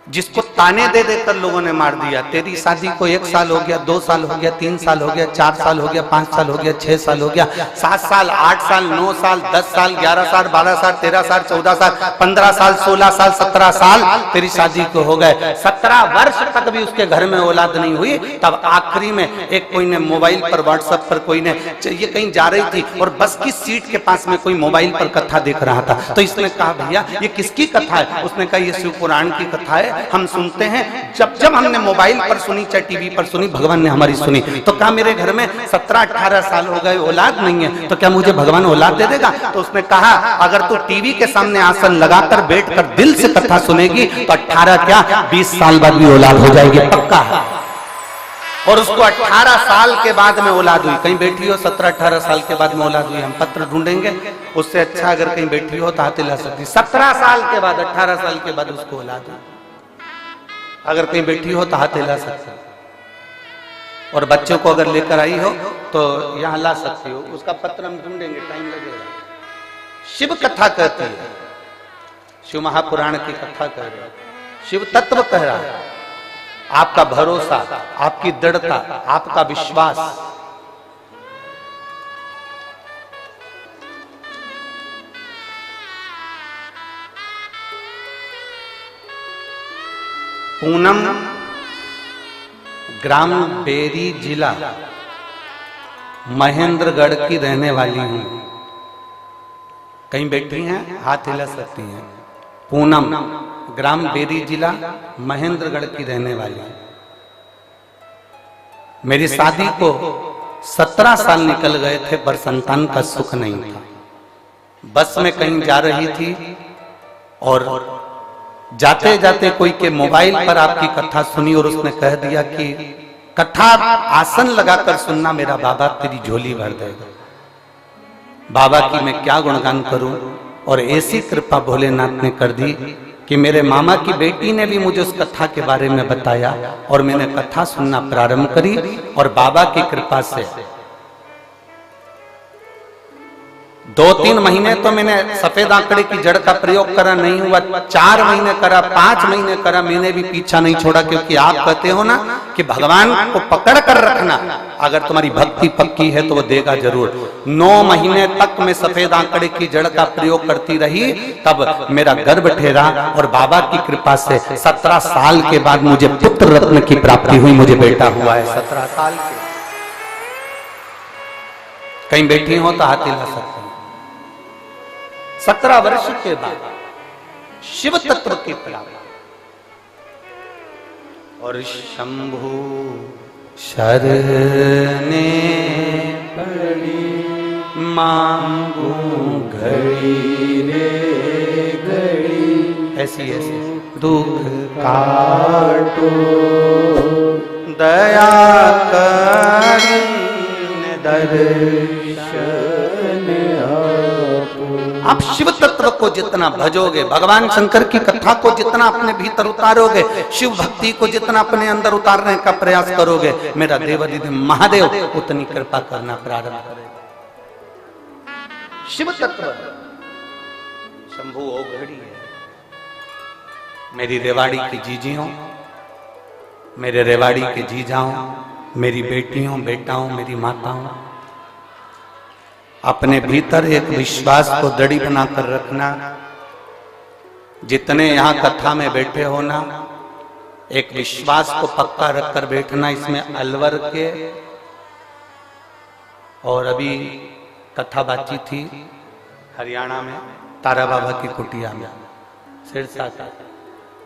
जिसको ताने दे देकर लोगों ने मार दिया। तेरी शादी को 1 साल हो गया, 2 साल हो गया, 3 साल हो गया, 4 साल हो गया, 5 साल हो गया, 6 साल हो गया, 7 साल, 8 साल, 9 साल, 10 साल, 11 साल, 12 साल, 13 साल, 14 साल, 15 साल, 16 साल, 17 साल तेरी शादी को हो गए। 17 वर्ष तक भी उसके घर में औलाद नहीं हुई। तब आखिरी में एक कोई ने मोबाइल पर, व्हाट्सएप पर कोई ने, ये कहीं जा रही थी और बस की सीट के पास में कोई मोबाइल पर कथा देख रहा था, तो इसने कहा भैया ये किसकी कथा है? उसने कहा ये शिव पुराण की कथा है, हम सुनते हैं। जब हमने मोबाइल पर सुनी, चाहे टीवी पर सुनी, भगवान ने हमारी सुनी। तो क्या मेरे घर में 17-18 साल हो गए, औलाद नहीं है, तो क्या मुझे भगवान औलाद दे देगा? तो उसने कहा अगर तू टीवी के सामने आसन लगाकर बैठकर दिल से कथा सुनेगी तो 18 क्या 20 साल बाद भी औलाद हो जाएगी, पक्का है। और उसको 18 साल के बाद में औलाद हुई। कहीं बैठी हो 17-18 साल के बाद में औलाद हुई, हम पत्र ढूंढेंगे उससे अच्छा। अगर कहीं बैठी हो तो हाथ हिला सकती। 17 साल के बाद, 18 साल के बाद उसको औलाद हुई। अगर कहीं बैठी हो तो हाथ हिला सकते हो, और बच्चों को अगर लेकर आई हो तो यहां ला सकती हो। उसका पत्र हम ढूंढेंगे, टाइम लगेगा। शिव कथा कहती है, शिव महापुराण की कथा कह रहे, शिव तत्व कह रहा है। आपका भरोसा, आपकी दृढ़ता, आपका विश्वास, पूनम ग्राम बेरी जिला महेंद्रगढ़ की रहने वाली हूं। कहीं बैठी हैं, हाथ हिला सकती हैं। पूनम ग्राम बेरी जिला महेंद्रगढ़ की रहने वाली। मेरी शादी को 17 साल निकल गए थे पर संतान का सुख नहीं था। बस में कहीं जा रही थी और जाते जाते कोई के मोबाइल पर आपकी कथा सुनी और उसने कह दिया कि कथा आसन लगाकर सुनना, मेरा बाबा तेरी झोली भर देगा। बाबा की मैं क्या गुणगान करूं। और ऐसी कृपा भोलेनाथ ने कर दी कि मेरे मामा की बेटी ने भी मुझे उस कथा के बारे में बताया और मैंने कथा सुनना प्रारंभ करी। और बाबा की कृपा से 2-3 महीने तो मैंने सफेद आंकड़े की जड़ का प्रयोग करा, नहीं हुआ। 4 महीने करा, 5 महीने करा, मैंने भी पीछा नहीं छोड़ा। क्योंकि आप कहते हो ना कि भगवान को पकड़ कर रखना, अगर तुम्हारी भक्ति पक्की है तो वो देगा जरूर। 9 महीने तक मैं सफेद आंकड़े की जड़ का प्रयोग करती रही, तब मेरा गर्भ ठहरा और बाबा की कृपा से 17 साल के बाद मुझे पुत्र रत्न की प्राप्ति हुई। मुझे बेटा हुआ है 17 साल के। कहीं बैठी हो तो हाथ हिला सकते हैं। 17 वर्ष के बाद शिव तत्व की प्राप्ति। और शंभु शरणे पड़ी मांगू घड़ी रे घड़ी, ऐसी ऐसी दुख काटो दया कर दर्शन। आप शिव तत्व को जितना भजोगे, भगवान शंकर की कथा को जितना अपने भीतर उतारोगे, शिव भक्ति को जितना अपने अंदर उतारने का प्रयास करोगे, मेरा देवाधिदेव महादेव उतनी कृपा करना प्रारंभ करेगा। शिव तत्व शंभु ओघड़ी है। मेरी रेवाड़ी की जीजियों, मेरे रेवाड़ी के जीजाओं, मेरी बेटियों बेटाओं, मेरी माताओं, अपने भीतर एक विश्वास को दृढ़ बनाकर रखना। जितने यहां कथा में बैठे हो ना, एक विश्वास को पक्का रखकर बैठना। इसमें अलवर के, और अभी कथा बातचीत थी हरियाणा में तारा बाबा की कुटिया में, सिरसा का।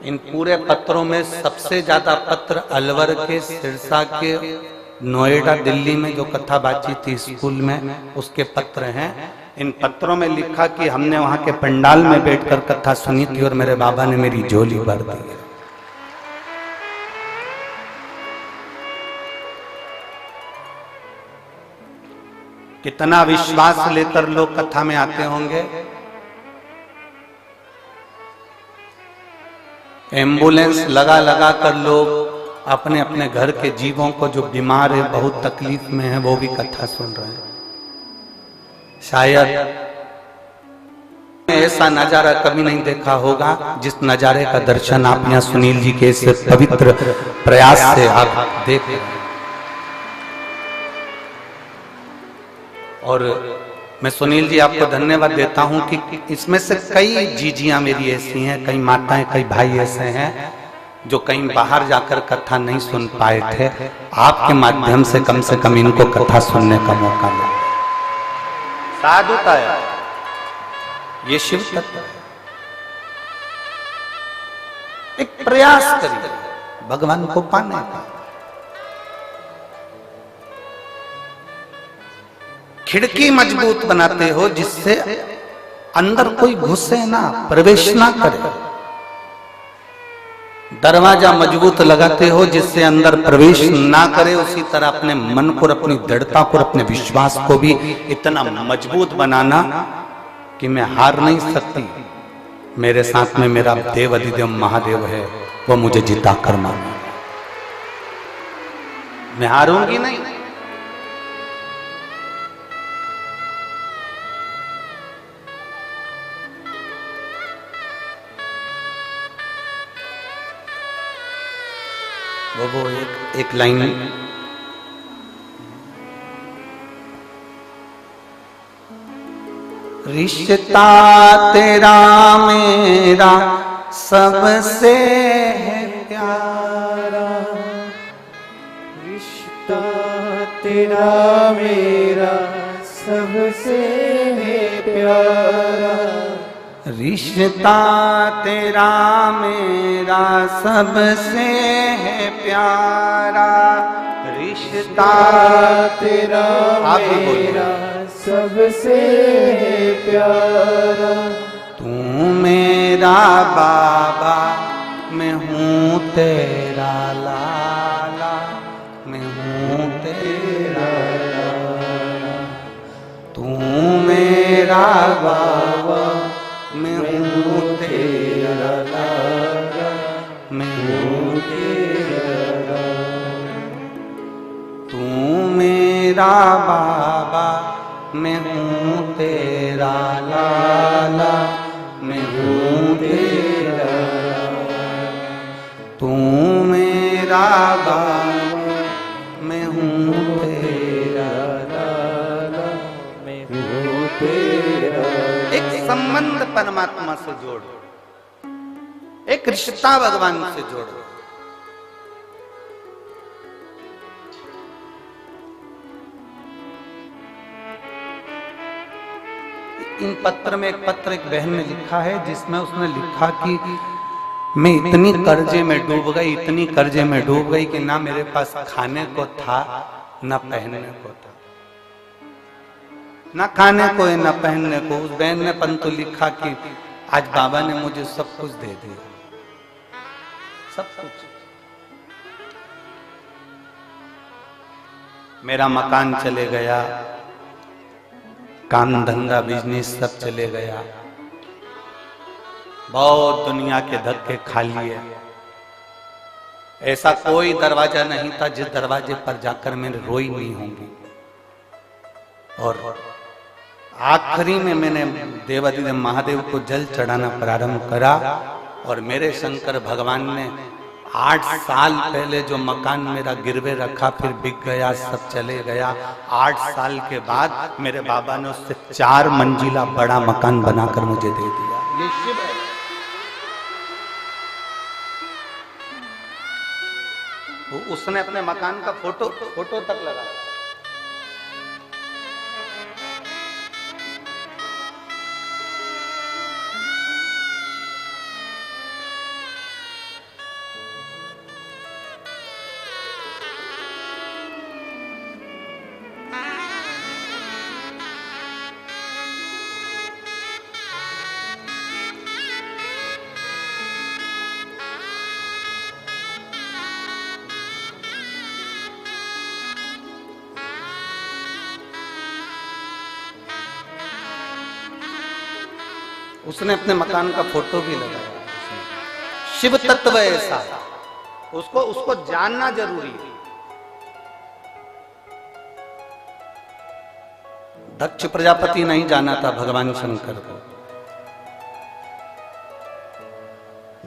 इन पूरे पत्रों में सबसे ज्यादा पत्र अलवर के, सिरसा के, नोएडा, दिल्ली में जो कथा बातचीत थी स्कूल में, उसके पत्र हैं। इन पत्रों में लिखा कि हमने वहां के पंडाल में बैठकर कथा सुनी थी और मेरे बाबा ने मेरी झोली भर दी। कितना विश्वास लेकर लोग कथा में आते होंगे। एम्बुलेंस लगा लगा कर लोग अपने अपने घर के जीवों को, जो बीमार है, बहुत तकलीफ में है, वो भी कथा सुन रहे हैं। शायद ऐसा नजारा कभी नहीं देखा होगा जिस नजारे का दर्शन आप यहाँ सुनील जी के इस पवित्र प्रयास से आप देख रहे हैं। और मैं सुनील जी आपको धन्यवाद देता हूं कि इसमें से कई जीजियां मेरी ऐसी हैं, कई माताएं, कई भाई ऐसे हैं जो कहीं बाहर जाकर कथा नहीं सुन पाए थे। आपके माध्यम से कम इनको कथा सुनने का मौका मिला। साधुता है, ये शिव तत्व है। एक प्रयास करिए भगवान को पाने का। खिड़की मजबूत बनाते हो जिससे अंदर कोई घुसे ना, प्रवेश ना करे। दरवाजा मजबूत लगाते हो जिससे अंदर प्रवेश ना करे। उसी तरह अपने मन को, अपनी दृढ़ता को, अपने विश्वास को भी इतना मजबूत बनाना कि मैं हार नहीं सकती। मेरे साथ में मेरा देव अधिदेव महादेव है, वो मुझे जिता कर माने, मैं हारूंगी नहीं। वो एक लाइन रिश्ता तेरा मेरा सबसे है प्यारा, रिश्ता तेरा मेरा सबसे है प्यारा, रिश्ता तेरा मेरा सबसे है प्यारा, रिश्ता तेरा मेरा सबसे है प्यारा। तू मेरा बाबा हूँ तेरा लाला, मैं हूँ तेरा लाला, तू मेरा बाबा, मैं हूँ तेरा लाला, मैं हूँ तेरा लाला, तू मेरा बाबा, मैं हूँ तेरा लाला, मैं हूँ तेरा लाला, तू मेरा बाबा, मैं हूँ तेरा लाला, मैं हूँ तेरा। एक संबंध परमात्मा से जोड़ो, एक रिश्ता भगवान से जोड़ो। इन पत्र में एक पत्र एक बहन ने लिखा है, जिसमें उसने लिखा कि मैं इतनी कर्जे में डूब गई, इतनी कर्जे में डूब गई कि ना मेरे पास खाने को था, ना पहनने को था, ना खाने को है ना पहनने को। उस बहन ने परंतु लिखा कि आज बाबा ने मुझे सब कुछ दे दिया, सब कुछ। मेरा मकान चले गया, काम धंधा बिजनेस सब चले गया, बहुत दुनिया के धक्के खा लिए। ऐसा कोई दरवाजा नहीं था जिस दरवाजे पर जाकर मैं रोई नहीं होंगी। और आखिरी में मैंने देवाधिदेव महादेव को जल चढ़ाना प्रारंभ करा, और मेरे शंकर भगवान ने 8 साल पहले जो मकान मेरा गिरवे रखा, फिर बिक गया, सब चले गया। 8 साल के बाद मेरे बाबा ने उससे 4 मंजिला बड़ा मकान बनाकर मुझे दे दिया। ये शिव है। उसने अपने मकान का फोटो तक लगाया। उसने अपने मकान का फोटो भी लगाया। शिव तत्व ऐसा, उसको जानना जरूरी है। दक्ष प्रजापति नहीं जाना था भगवान शंकर को।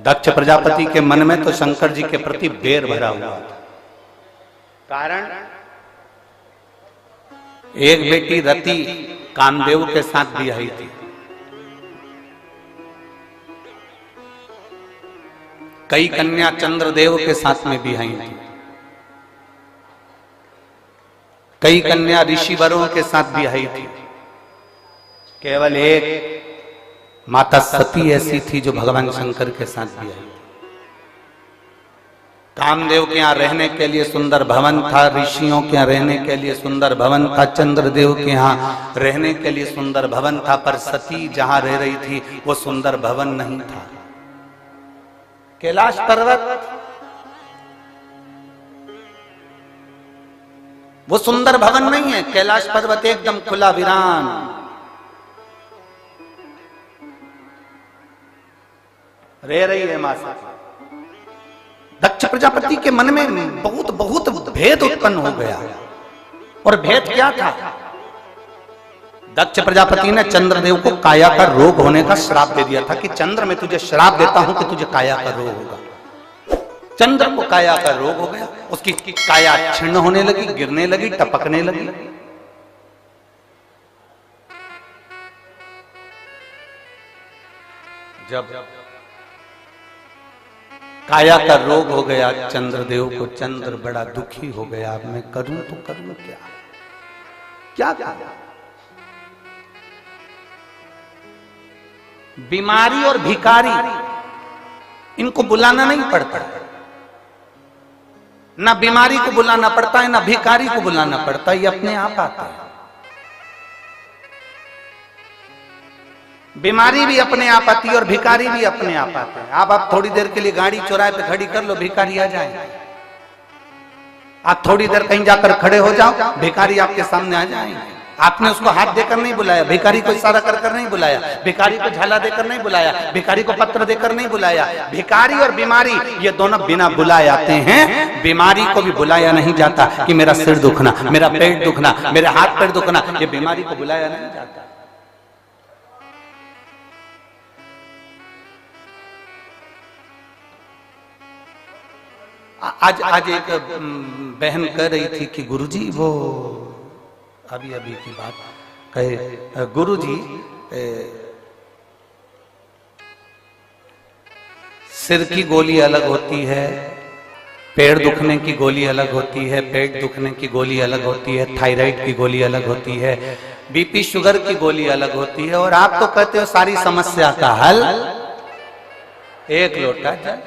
दक्ष प्रजापति के मन में तो शंकर जी के प्रति बैर भरा हुआ था। कारण एक बेटी रति कामदेव के साथ ब्याही थी, कई कन्या चंद्रदेव के साथ में ब्याही थी, कई कन्या ऋषिवरों के साथ ब्याही थी। केवल एक माता सती ऐसी थी जो भगवान शंकर के साथ ब्याही थी। कामदेव के यहाँ रहने के लिए सुंदर भवन था, ऋषियों के यहाँ रहने के लिए सुंदर भवन था, चंद्रदेव के यहाँ रहने के लिए सुंदर भवन था, पर सती जहां रह रही थी वो सुंदर भवन नहीं था। कैलाश पर्वत वो सुंदर भवन नहीं है। कैलाश पर्वत एकदम खुला वीरान। रह रही है मां सती। दक्ष प्रजापति के मन में बहुत भेद उत्पन्न हो गया। और भेद क्या था? दक्ष प्रजापति ने चंद्रदेव को काया का रोग होने का श्राप दे दिया था कि चंद्र मैं तुझे श्राप देता हूं कि तुझे काया का रोग होगा। चंद्र को काया का रोग हो गया, उसकी काया छिन्न होने लगी, गिरने लगी, टपकने लगी। जब काया का रोग हो गया चंद्रदेव को, चंद्र बड़ा दुखी हो गया। अब मैं करूं तो करूं क्या? क्या करूं? बीमारी और भिखारी इनको बुलाना नहीं पड़ता, ना बीमारी को बुलाना पड़ता है, ना भिखारी को बुलाना पड़ता है, ये अपने आप आता है। बीमारी भी अपने आप आती है और भिखारी भी अपने आप आते हैं। आप थोड़ी देर के लिए गाड़ी चौराहे पे खड़ी कर लो, भिखारी आ जाए। आप थोड़ी देर कहीं जाकर खड़े हो जाओ, भिखारी आपके सामने आ जाएंगे। आपने उसको हाथ देकर नहीं बुलाया, भिखारी को इशारा कर कर नहीं बुलाया, भिखारी को झाला देकर नहीं बुलाया, भिखारी को पत्र देकर नहीं बुलाया। भिखारी और बीमारी ये दोनों बिना बुलाए आते हैं। बीमारी को भी बुलाया नहीं जाता कि मेरा सिर दुखना, मेरा पेट दुखना, मेरे हाथ पैर दुखना, ये बीमारी को बुलाया नहीं जाता। आज एक बहन कह रही थी कि गुरुजी, वो अभी अभी की बात कहे, गुरुजी सिर की गोली अलग होती है, पेड़ दुखने की गोली अलग होती है, पेट दुखने की गोली अलग होती है, थायराइड की गोली अलग होती है, बीपी शुगर की गोली अलग होती है, और आप तो कहते हो सारी समस्या का हल एक लोटा जल।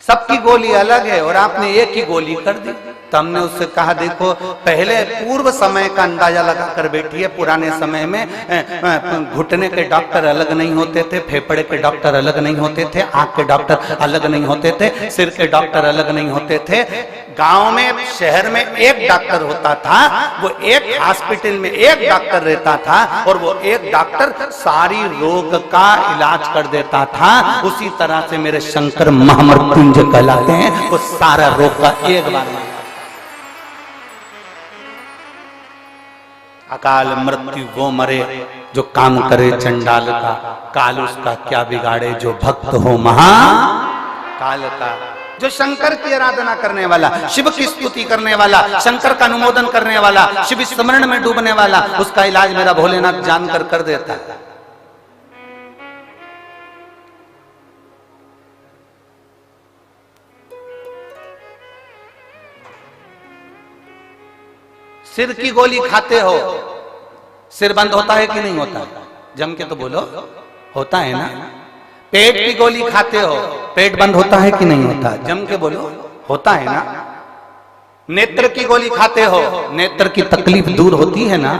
सबकी गोली अलग है और आपने एक ही गोली कर दी। तो हमने उससे कहा, देखो पहले पूर्व समय का अंदाजा लगा कर बैठी है। पुराने समय में घुटने के डॉक्टर अलग नहीं होते थे, फेफड़े के डॉक्टर अलग नहीं होते थे, आंख के डॉक्टर अलग नहीं होते थे, सिर के डॉक्टर अलग नहीं होते थे। गांव में, शहर में एक डॉक्टर होता था, वो एक हॉस्पिटल में एक डॉक्टर रहता था और वो एक डॉक्टर सारी रोग का इलाज कर देता था। उसी तरह से मेरे शंकर महामृत्युंजय कहलाते हैं, वो सारा रोग का एक बार में। अकाल मृत्यु वो मरे जो काम करे चंडाल का, काल उसका क्या बिगाड़े जो भक्त हो महा काल का। जो शंकर की आराधना करने वाला, शिव की स्तुति करने वाला, शंकर का अनुमोदन करने वाला, शिव स्मरण में डूबने वाला, उसका इलाज मेरा भोलेनाथ जानकर कर देता है। सिर की गोली खाते हो, सिर बंद होता है कि नहीं होता? जम के तो बोलो, होता है ना। पेट की गोली खाते हो, पेट बंद होता है कि नहीं होता? जम के बोलो, होता है ना। नेत्र की गोली खाते हो, नेत्र की तकलीफ दूर होती है ना।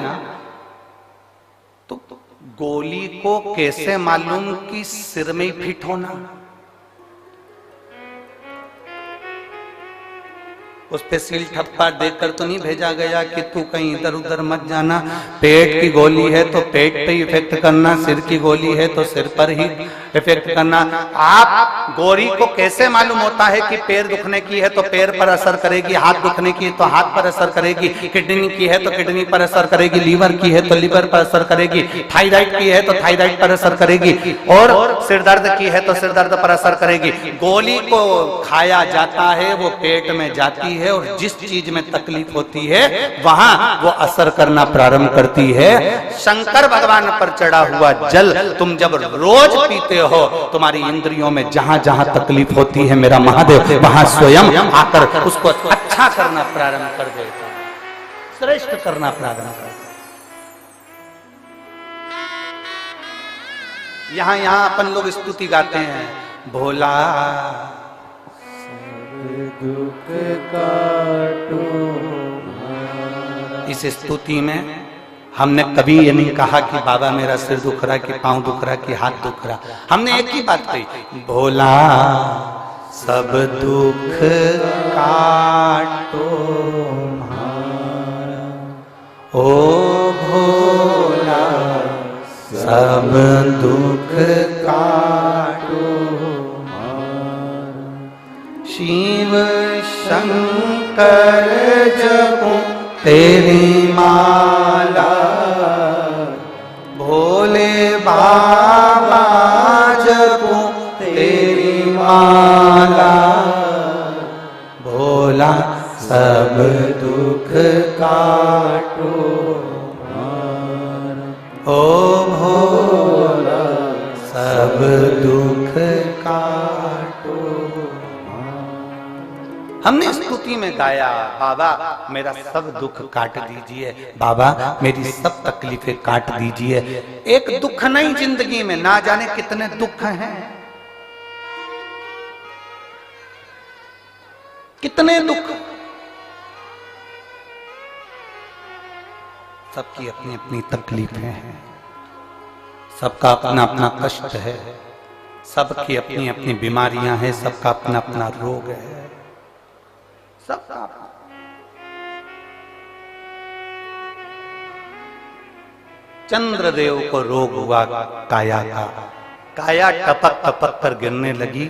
तो गोली को कैसे मालूम कि सिर में ही फिट होना? उस पे सील ठप्पा देकर तो नहीं भेजा गया कि तू कहीं इधर उधर मत जाना। पेट की गोली है तो पेट पे ही इफेक्ट करना, सिर की गोली है तो सिर पर ही इफेक्ट करना। आप गोली को कैसे मालूम होता है कि पैर दुखने की है तो पैर पर असर करेगी, हाथ दुखने की है तो हाथ पर असर करेगी, किडनी की है तो किडनी पर असर करेगी, लीवर की है तो लीवर पर असर करेगी, थायराइड की है तो थायराइड पर असर करेगी, और सिर दर्द की है तो सिर दर्द पर असर करेगी। गोली को खाया जाता है, वो पेट में जाती है और जिस चीज में तकलीफ होती है वहां वो असर करना प्रारंभ करती है। शंकर भगवान पर चढ़ा हुआ जल तुम जब रोज पीते हो, तुम्हारी इंद्रियों में जहां जहां तकलीफ होती है, मेरा महादेव वहां स्वयं आकर उसको अच्छा करना प्रारंभ कर देता है, श्रेष्ठ करना प्रारंभ करता है। यहाँ अपन लोग स्तुति गाते हैं, भोला दुख काटो। इस स्तुति में हमने कभी ये नहीं कहा कि बाबा मेरा सिर दुख रहा, कि पांव दुख रहा, कि हाथ दुख रहा। हमने एक ही बात कही, भोला सब दुख काटो हमारा, ओ भोला सब दुख काटो शिव शंकर जपो तेरी माला, भोले बाबा जपो तेरी माला, भोला सब दुख काटो ओ भोला सब दुख काटो। हमने स्तुति में गाया, बाबा मेरा सब दुख काट दीजिए, बाबा मेरी सब तकलीफें काट दीजिए। एक दुख नहीं जिंदगी में, ना जाने कितने दुख हैं, कितने दुख। सबकी अपनी अपनी तकलीफें हैं, सबका अपना अपना कष्ट है, सबकी अपनी अपनी बीमारियां हैं, सबका अपना अपना रोग है, सबका अपना। चंद्रदेव को रोग हुआ काया का, काया टपक टपक कर गिरने लगी,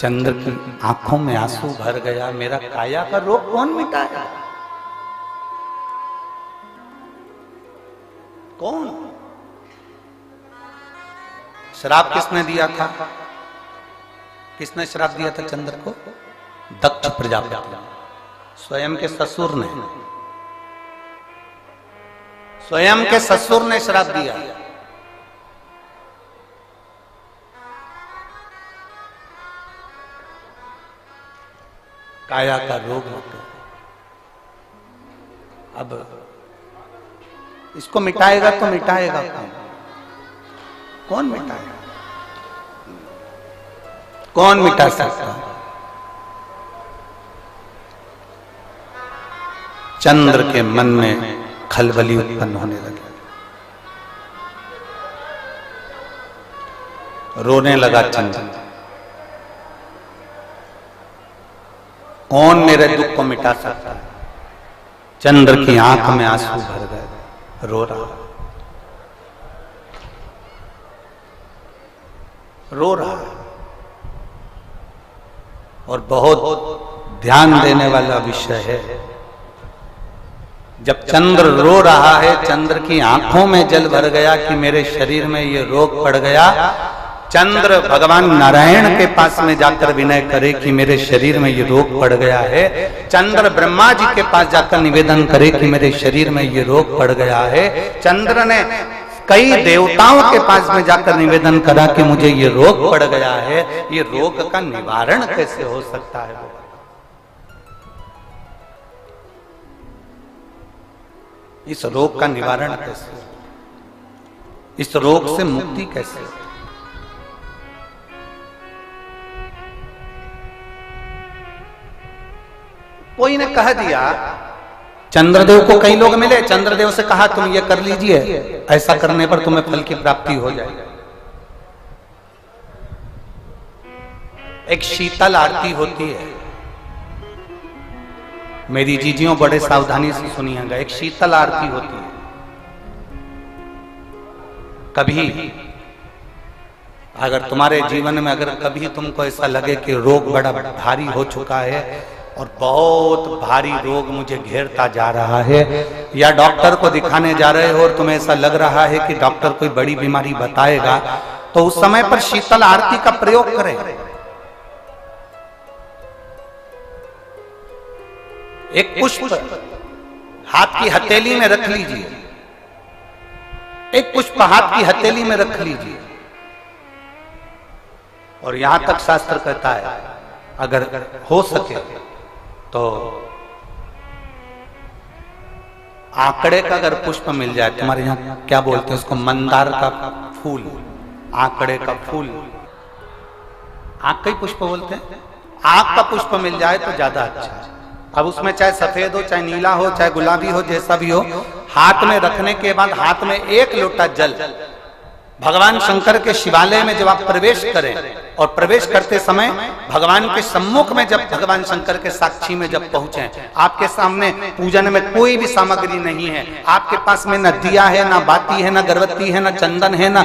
चंद्र की आंखों में आंसू भर गया। मेरा काया का रोग कौन मिटाएगा? कौन? श्राप किसने दिया था? किसने श्राप दिया था चंद्र को? दक्ष प्रजापति, स्वयं के ससुर ने, स्वयं के ससुर ने श्राप दिया। काया का रोग होता। अब इसको मिटाएगा तो मिटाएगा कौन? कौन मिटाएगा? कौन मिटा सकता? चंद्र के मन में खलबली उत्पन्न होने लगी, रोने लगा चंद्र। कौन मेरे दुख को मिटा सकता है? चंद्र की आंख में आंसू भर गए, रो रहा, रो रहा। और बहुत ध्यान देने वाला विषय है, जब चंद्र रो रहा है, चंद्र की आंखों में जल भर गया कि मेरे शरीर में ये रोग पड़ गया। चंद्र भगवान नारायण के पास में जाकर विनय करे कि मेरे शरीर में ये रोग पड़ गया है। चंद्र ब्रह्मा जी के पास जाकर निवेदन करे कि मेरे शरीर में ये रोग पड़ गया है। चंद्र ने कई देवताओं के पास में जाकर निवेदन करा कि मुझे ये रोग पड़ गया है, ये रोग का निवारण कैसे हो सकता है? इस रोग का निवारण कैसे? इस रोग से मुक्ति कैसे? कोई ने कह दिया, चंद्रदेव को कई लोग मिले, चंद्रदेव से कहा तुम ये कर लीजिए, ऐसा करने पर तुम्हें फल की प्राप्ति हो जाएगी। एक शीतल आरती होती है, मेरी जीजियों बड़े सावधानी से सुनिएगा। एक शीतल आरती होती है। कभी अगर तुम्हारे जीवन में अगर कभी तुमको ऐसा लगे कि रोग बड़ा भारी हो चुका है और बहुत भारी रोग मुझे घेरता जा रहा है, या डॉक्टर को दिखाने जा रहे हो और तुम्हें ऐसा लग रहा है कि डॉक्टर कोई बड़ी बीमारी बताएगा, तो उस समय पर शीतल आरती का प्रयोग करें। एक पुष्प हाथ की हथेली में रख लीजिए, एक पुष्प हाथ की हथेली में रख लीजिए, और यहां तक शास्त्र कहता है अगर हो सके तो आंकड़े का अगर पुष्प मिल जाए, तुम्हारे यहां क्या बोलते हैं उसको, मंदार का फूल, आंकड़े का फूल, आंक का पुष्प बोलते हैं, आंक का पुष्प मिल जाए तो ज्यादा अच्छा है। अब उसमें चाहे सफेद हो, चाहे नीला हो, चाहे गुलाबी हो, जैसा भी हो, हाथ में रखने के बाद हाथ में एक लोटा जल, भगवान शंकर के शिवालय में जब आप प्रवेश करें और प्रवेश करते समय भगवान के सम्मुख में, जब भगवान शंकर के साक्षी में जब पहुंचे, आपके सामने पूजन में कोई भी सामग्री नहीं है, आपके पास में न दिया है, ना बाती है, ना गर्भवती है, ना चंदन है, ना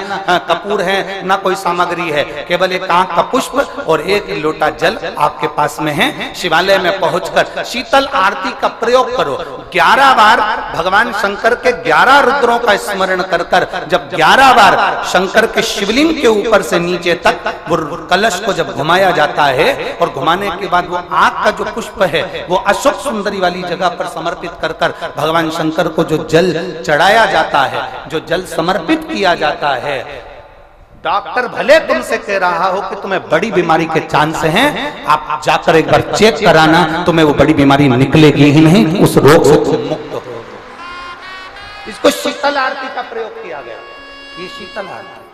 कपूर है, ना कोई सामग्री है, केवल एक आंख का पुष्प और एक लोटा जल आपके पास में है। शिवालय में पहुंचकर शीतल आरती का प्रयोग करो। 11 बार भगवान शंकर के 11 रुद्रों का स्मरण कर कर जब 11 बार शंकर के शिवलिंग के ऊपर से नीचे तक वो कलश को जब घुमाया जाता है, और घुमाने के बाद वो आग का जो पुष्प है वो अशोक सुंदरी वाली जगह पर समर्पित कर कर भगवान शंकर को जो जल चढ़ाया जाता है, जो जल समर्पित किया जाता है, डॉक्टर भले तुमसे कह रहा हो कि तुम्हें बड़ी बीमारी के चांस हैं, आप जाकर एक बार चेक कराना, तुम्हें वो बड़ी बीमारी निकलेगी ही नहीं, उस रोग से तुम मुक्त हो। इसको शीतल आरती का प्रयोग किया गया। ये शीतल आरती,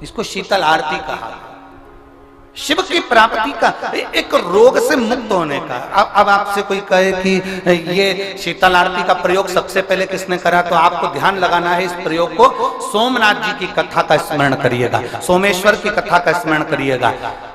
इसको शीतल आरती कहा। शिव की प्राप्ति का, एक रोग से मुक्त होने का। अब आपसे कोई कहे कि ये शीतल आरती का प्रयोग सबसे पहले किसने करा, तो आपको ध्यान लगाना है इस प्रयोग को। सोमनाथ जी की कथा का स्मरण करिएगा, सोमेश्वर की कथा का स्मरण करिएगा।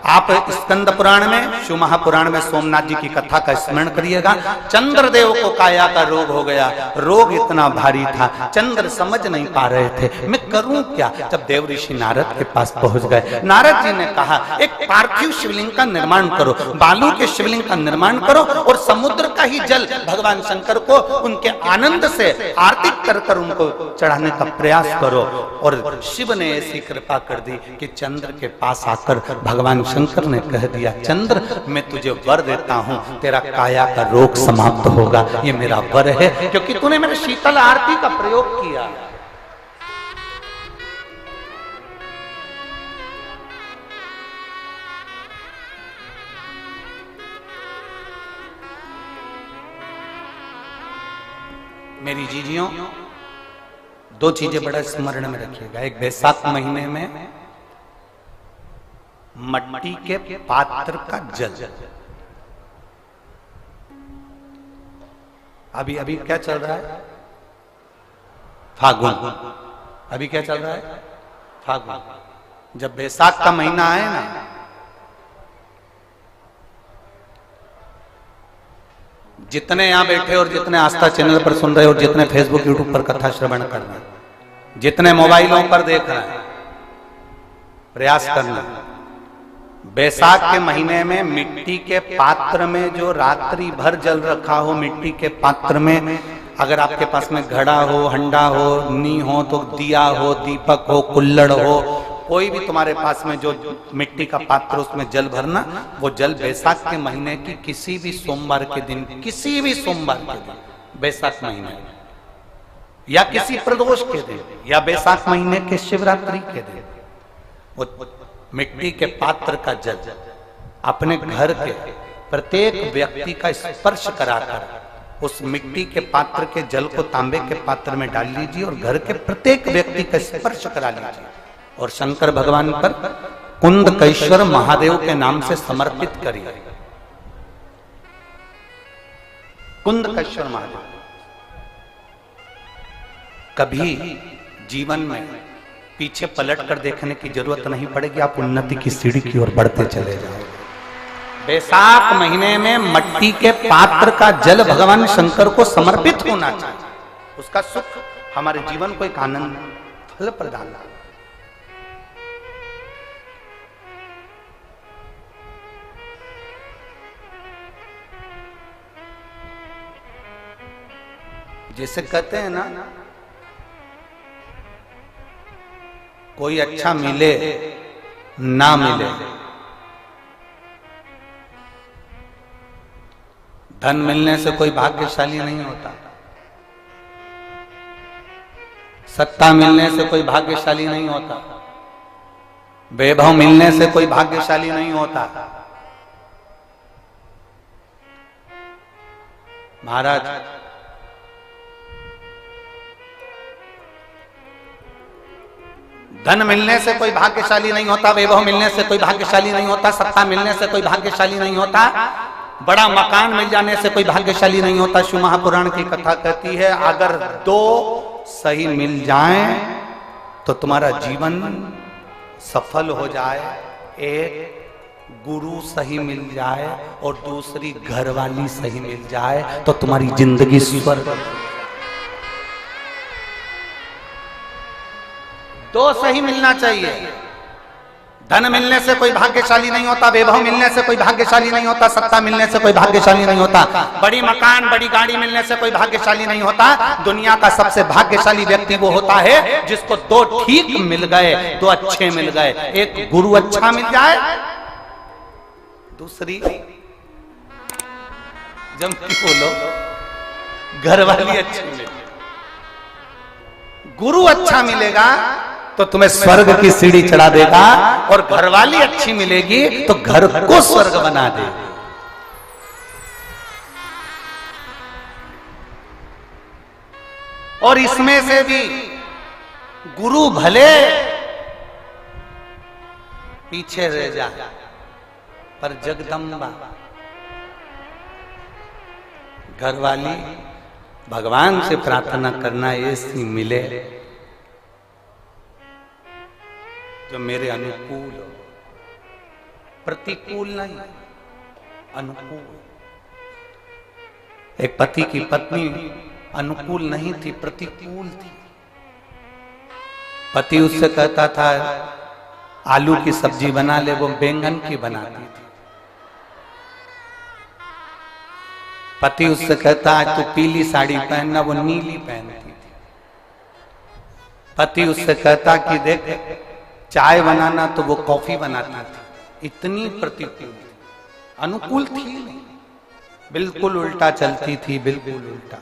आप स्कंद पुराण में, शिव महापुराण में सोमनाथ जी की कथा का स्मरण करिएगा। चंद्रदेव को काया का रोग हो गया, रोग इतना भारी था, चंद्र समझ नहीं पा रहे थे मैं करूं क्या। जब देव ऋषि नारद के पास पहुंच गए, नारद जी ने कहा एक पार्थिव शिवलिंग का निर्माण करो, बालू के शिवलिंग का निर्माण करो और समुद्र का ही जल भगवान शंकर को उनके आनंद से आरती कर कर उनको चढ़ाने का प्रयास करो। और शिव ने ऐसी कृपा कर दी कि चंद्र के पास आकर भगवान शंकर ने कह दिया, चंद्र मैं तुझे वर देता हूं, तेरा काया का रोग समाप्त होगा, ये मेरा वर है क्योंकि तूने मेरे शीतल आरती का प्रयोग किया। मेरी जीजियों, दो चीजें बड़ा स्मरण में रखिएगा। एक, बैसाख महीने में मट्टी के पात्र का जल, अभी अभी क्या चल रहा है, फागुन। अभी क्या चल रहा है, फागुन। जब बैसाख का महीना आए ना, जितने यहां बैठे और जितने आस्था चैनल पर सुन रहे और जितने फेसबुक यूट्यूब पर कथा श्रवण कर रहे हैं, जितने मोबाइलों पर देख रहे हैं, प्रयास करना, बैसाख के महीने में मिट्टी के पात्र में जो रात्रि भर जल रखा हो, मिट्टी के पात्र में, अगर आपके पास में घड़ा हो, हंडा हो, नी हो, तो दिया हो, दीपक हो, कुल्लड़ हो, कोई भी तुम्हारे पास में जो मिट्टी का पात्र, उसमें जल भरना। वो जल बैसाख के महीने की किसी भी सोमवार के दिन, किसी भी सोमवार के दिन, बैसाख महीने या किसी प्रदोष के दिन या बैसाख महीने के शिवरात्रि के दिन, वो मिट्टी के पात्र का जल अपने घर के प्रत्येक व्यक्ति का स्पर्श कराकर उस मिट्टी के पात्र के जल को तांबे के पात्र में डाल लीजिए और घर के प्रत्येक व्यक्ति का स्पर्श करा लीजिए और शंकर भगवान पर कुंदकेश्वर महादेव के नाम से समर्पित करिए। कुंदकेश्वर महादेव। कभी जीवन में पीछे पलट कर देखने की जरूरत नहीं पड़ेगी, आप उन्नति की सीढ़ी की ओर बढ़ते चले जाओगे। बैसाख महीने में मट्टी के पात्र का जल भगवान शंकर को समर्पित होना चाहिए। उसका सुख हमारे जीवन को एक आनंद फल प्रदान। जैसे कहते हैं ना, कोई अच्छा मिले ना मिले, धन मिलने से कोई भाग्यशाली नहीं होता, सत्ता मिलने से कोई भाग्यशाली नहीं होता, वैभव मिलने से कोई भाग्यशाली नहीं होता। महाराज, धन मिलने से कोई भाग्यशाली नहीं होता, वैभव मिलने से कोई भाग्यशाली नहीं होता, सत्ता मिलने से कोई भाग्यशाली नहीं होता, बड़ा मकान मिल जाने से कोई भाग्यशाली नहीं होता। शिव महापुराण की कथा कहती है, अगर दो सही मिल जाएं तो तुम्हारा जीवन सफल हो जाए। एक गुरु सही मिल जाए और दूसरी घरवाली सही मिल जाए तो तुम्हारी जिंदगी स्वर्ग। दो सही मिलना चाहिए। धन मिलने से कोई भाग्यशाली नहीं होता, वैभव मिलने से कोई भाग्यशाली नहीं होता, सत्ता मिलने से कोई भाग्यशाली नहीं होता, बड़ी मकान बड़ी गाड़ी मिलने से कोई भाग्यशाली नहीं होता। दुनिया का सबसे भाग्यशाली व्यक्ति वो होता है जिसको दो ठीक मिल गए, दो अच्छे मिल गए। एक गुरु अच्छा मिल जाए, दूसरी जम की बोलो घरवाली अच्छी मिले। गुरु अच्छा मिलेगा तो तुम्हें स्वर्ग की सीढ़ी चढ़ा देगा और घरवाली अच्छी मिलेगी तो घर को स्वर्ग बना देगी। और इसमें से भी गुरु भले पीछे रह जाए, पर जगदम्बा घरवाली भगवान से प्रार्थना करना ऐसी मिले जो मेरे अनुकूल हो, प्रतिकूल नहीं, अनुकूल। एक पति की पत्नी अनुकूल नहीं थी, प्रतिकूल थी। पति उससे कहता था आलू की सब्जी बना ले, वो बैंगन की बनाती थी। पति उससे कहता आज तू पीली साड़ी पहनना, वो नीली पहनती थी। पति उससे कहता कि देख चाय बनाना, तो वो कॉफी बनाती थी। इतनी प्रतिकूल थी, अनुकूल थी नहीं, बिल्कुल उल्टा चलती थी, बिल्कुल उल्टा।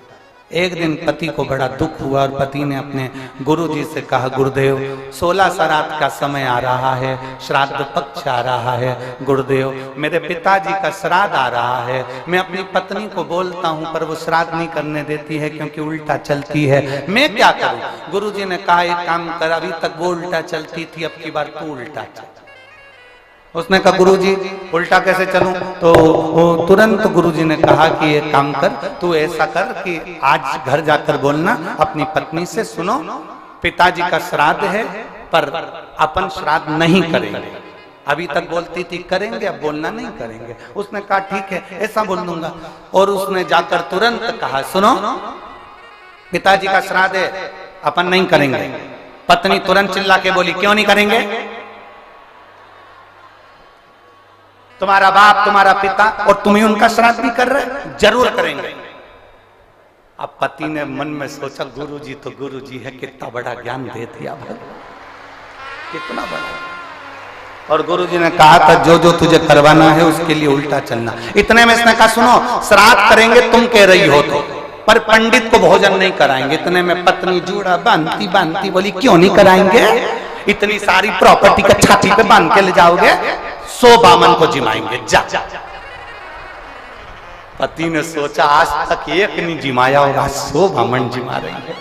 एक दिन पति को बड़ा दुख हुआ और पति ने अपने गुरुजी से कहा, गुरुदेव 16 श्राद्ध का समय आ रहा है, श्राद्ध पक्ष आ रहा है, गुरुदेव मेरे पिताजी का श्राद्ध आ रहा है। मैं अपनी पत्नी को बोलता हूं पर वो श्राद्ध नहीं करने देती है क्योंकि उल्टा चलती है, मैं क्या करूं? गुरुजी ने कहा एक काम कर, अभी तक वो उल्टा चलती थी, अब की बार तू उल्टा चल। उसने कहा गुरुजी उल्टा कैसे चलूं? तो वो तुरंत गुरुजी ने कहा कि एक काम कर, तू ऐसा कर कि आज घर जाकर बोलना अपनी पत्नी से, सुनो पिताजी का श्राद्ध है पर अपन श्राद्ध नहीं करेंगे। अभी तक बोलती थी करेंगे, अब बोलना नहीं करेंगे। उसने कहा ठीक है ऐसा बोल दूंगा। और उसने जाकर तुरंत कहा सुनो पिताजी का श्राद्ध है, अपन नहीं करेंगे। पत्नी तुरंत चिल्ला के बोली क्यों नहीं करेंगे? तुम्हारा बाप तुम्हारा पिता और तुम ही उनका श्राद्ध भी कर रहे, जरूर करेंगे। अब पति ने मन में सोचा गुरुजी तो गुरुजी है, कितना बड़ा ज्ञान दे दिया भगवान, कितना बड़ा। और गुरुजी ने कहा था जो जो तुझे करवाना है उसके लिए उल्टा चलना। इतने में इसने कहा सुनो श्राद्ध करेंगे तुम कह रही हो तो, पर पंडित को भोजन नहीं कराएंगे। इतने में पत्नी जूड़ा बांधती बांधती बोली क्यों नहीं कराएंगे? इतनी सारी प्रॉपर्टी का छाती पे बांध के ले जाओगे, 100 बामन को जिमाएंगे जा। पति ने सोचा आज तक एक नहीं जिमाया होगा, 100 बामन जिमा रही है।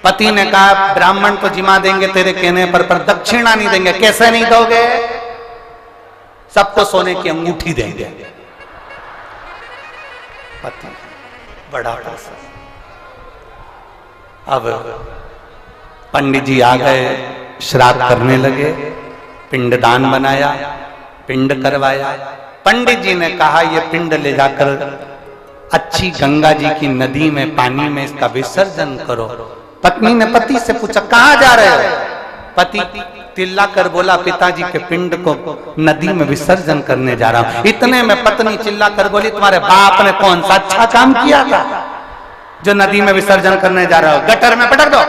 पति ने कहा ब्राह्मण को जिमा देंगे तेरे कहने पर दक्षिणा नहीं देंगे। कैसे नहीं दोगे? सबको सोने की अंगूठी देंगे। पति बड़ा पैसा। अब पंडित जी आ गए, श्राद्ध करने लगे, पिंडदान बनाया, पिंड करवाया। पंडित जी ने कहा ये पिंड ले जाकर अच्छी गंगा जी की नदी में पानी में इसका विसर्जन करो। पत्नी ने पति से पूछा कहाँ जा रहे हो? पति तिल्ला कर बोला पिताजी के पिंड को नदी में विसर्जन करने जा रहा हूं। इतने में पत्नी चिल्ला कर बोली तुम्हारे बाप ने कौन सा अच्छा काम किया था जो नदी में विसर्जन करने जा रहा हो? गटर में पटक दो।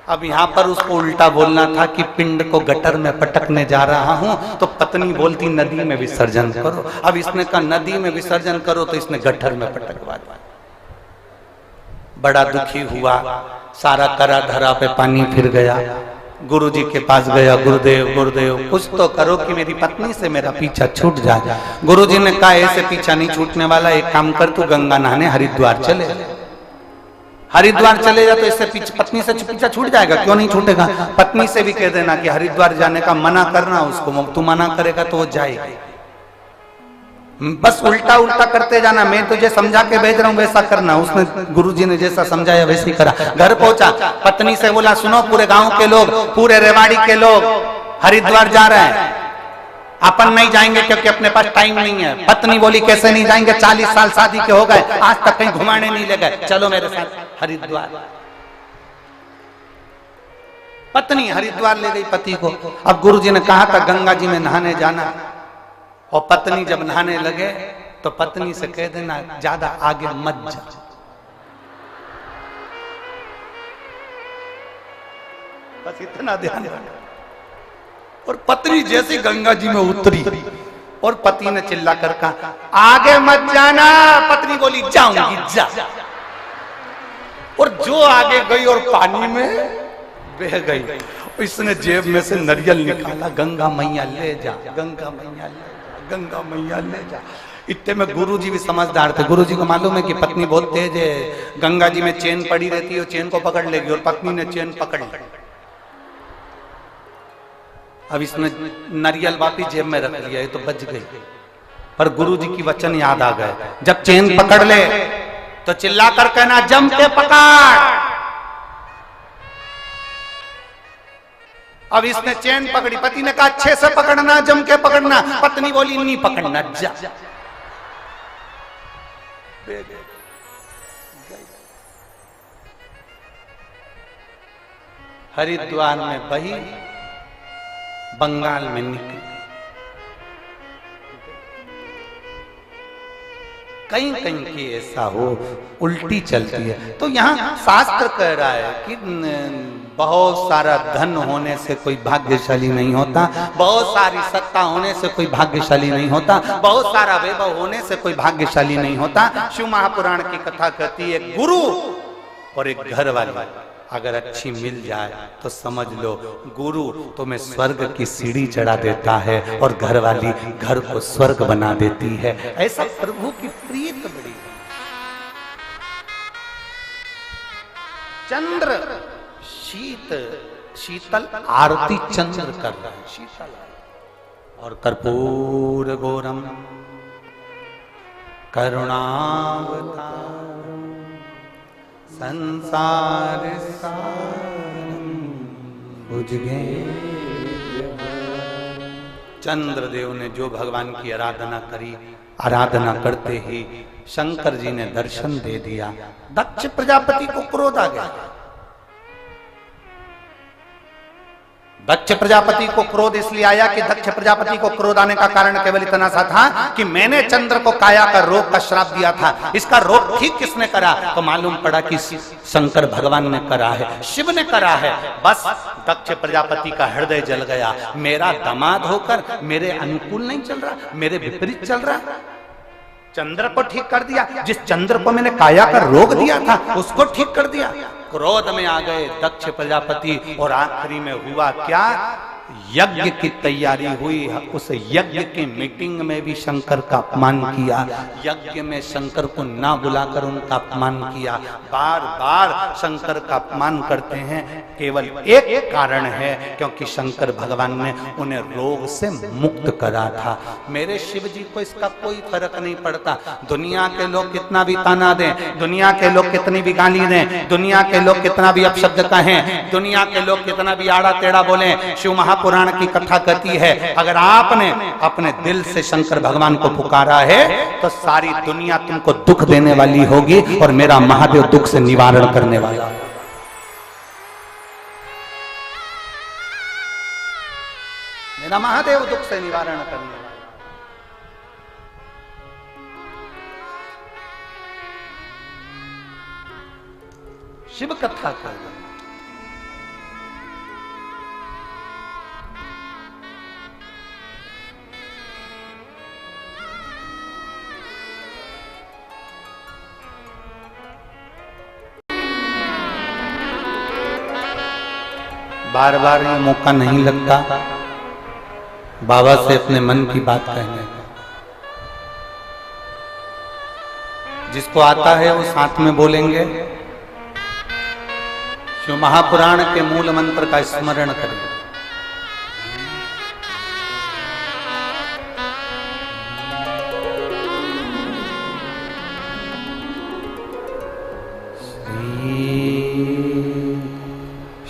अब यहां पर उसको उल्टा बोलना था कि पिंड को गटर में पटकने जा रहा हूं, तो पत्नी बोलती नदी में विसर्जन करो। अब इसने कहा नदी में विसर्जन करो, तो इसने गटर में पटकवा दिया। बड़ा दुखी हुआ, सारा करा धरा पे पानी फिर गया। गुरुजी के पास गया, गुरुदेव गुरुदेव कुछ तो करो कि मेरी पत्नी से मेरा पीछा छूट जाए। गुरुजी ने कहा ऐसे पीछा नहीं छूटने वाला, एक काम कर तू गंगा नहाने हरिद्वार चले। हरिद्वार चले जा तो इससे पत्नी से पीछा छूट जाएगा। क्यों नहीं छूटेगा? पत्नी से भी कह देना कि हरिद्वार जाने का मना करना उसको, तू मना करेगा तो वो जाएगी। बस उल्टा उल्टा करते जाना, मैं तुझे समझा के भेज रहा हूं वैसा करना। उसने गुरुजी ने जैसा समझाया वैसे ही करा। घर पहुंचा, पत्नी से बोला सुनो पूरे गांव के लोग, पूरे रेवाड़ी के लोग हरिद्वार जा रहे हैं, अपन नहीं जाएंगे क्योंकि अपने पास टाइम नहीं है। पत्नी बोली कैसे नहीं जाएंगे? 40 साल शादी के हो गए, आज तक कहीं घुमाने नहीं ले गए, चलो मेरे साथ हरिद्वार। पत्नी हरिद्वार ले गई पति को। अब गुरुजी ने कहा था गंगा जी में नहाने जाना, और पत्नी जब नहाने लगे तो पत्नी से कह देना ज्यादा आगे मत जा। बस इतना ध्यान रखना। और पत्नी जैसी गंगा जी में उतरी और पति ने चिल्ला कर कहा आगे मत जाना। पत्नी बोली जाऊंगी जा। और जो आगे गई और पानी में बह गई, इसने जेब में से नारियल निकाला, गंगा मैया ले जा, गंगा मैया ले जा, गंगा मैया ले जा। इतने में गुरुजी भी समझदार थे। गुरुजी को मालूम है कि पत्नी बहुत तेज है, गंगा जी में चेन पड़ी रहती है, चेन को पकड़ लेगी, और पत्नी ने चेन पकड़ ली। अब इसने नारियल वापस जेब में रख लिया, ये तो बच गई। पर गुरु जी की वचन याद आ गए, जब चेन पकड़ ले तो चिल्ला कर कहना जम के पकड़। अब इसने चेन पकड़ी, पति ने कहा अच्छे से पकड़ना, जम के पकड़ना। पत्नी बोली नहीं पकड़ना, जा। हरिद्वार में बही, बंगाल में निकली। कहीं कहीं की ऐसा हो उल्टी चलती है। तो यहाँ शास्त्र कह रहा है कि बहुत सारा धन होने से कोई भाग्यशाली नहीं होता, बहुत सारी सत्ता होने से कोई भाग्यशाली नहीं होता, बहुत सारा वैभव होने से कोई भाग्यशाली नहीं होता। शिव महापुराण की कथा कहती है गुरु और एक घर वाली अगर अच्छी मिल जाए तो समझ लो गुरु तुम्हें स्वर्ग की सीढ़ी चढ़ा देता है और घर वाली घर को स्वर्ग बना देती है। ऐसा प्रभु की प्रीत बड़ी। चंद्र शीतल आरती चंद्र कर रहा है, शीतल। और कर्पूर गौरम करुणावतारम संसार सारम भुजगे। चंद्रदेव ने जो भगवान की आराधना करी, आराधना करते ही शंकर जी ने दर्शन दे दिया। दक्ष प्रजापति को क्रोध आ गया। दक्ष प्रजापति को क्रोध इसलिए आया कि दक्ष प्रजापति को क्रोध आने का कारण केवल इतना सा था कि मैंने चंद्र को काया का रोग का श्राप दिया था, इसका रोग ठीक किसने करा? तो मालूम पड़ा कि शंकर भगवान ने करा है, शिव ने करा है। बस दक्ष प्रजापति का हृदय जल गया। मेरा दामाद होकर मेरे अनुकूल नहीं चल रहा, मेरे विपरीत चल रहा। चंद्र को ठीक कर दिया, जिस चंद्र को मैंने काया का रोग दिया था उसको ठीक कर दिया। क्रोध में आ गए दक्ष प्रजापति और आखिरी में हुआ क्या? यज्ञ की तैयारी हुई। उस यज्ञ की मीटिंग में भी शंकर का अपमान किया। यज्ञ में शंकर को ना बुलाकर उनका अपमान किया। बार बार शंकर का अपमान करते हैं, केवल एक कारण है, क्योंकि शंकर भगवान ने उन्हें रोग से मुक्त करा था। मेरे शिव जी को इसका कोई फर्क नहीं पड़ता। दुनिया के लोग कितना भी ताना दें, दुनिया के लोग कितनी भी गाली दें, दुनिया के लोग कितना भी अपशब्द कहें, दुनिया के लोग कितना भी आड़ा टेढ़ा बोलें, शिव महापुराण की कथा कहती है अगर आपने अपने दिल से शंकर भगवान को पुकारा है तो सारी दुनिया तुमको दुख देने वाली होगी और मेरा महादेव दुख से निवारण करने वाला। मेरा महादेव दुख से निवारण करने वाला। शिव कथा कर बार बार ये मौका नहीं लगता बाबा से अपने मन की बात कहने का। जिसको आता है वो साथ में बोलेंगे। शिव महापुराण के मूल मंत्र का स्मरण करें।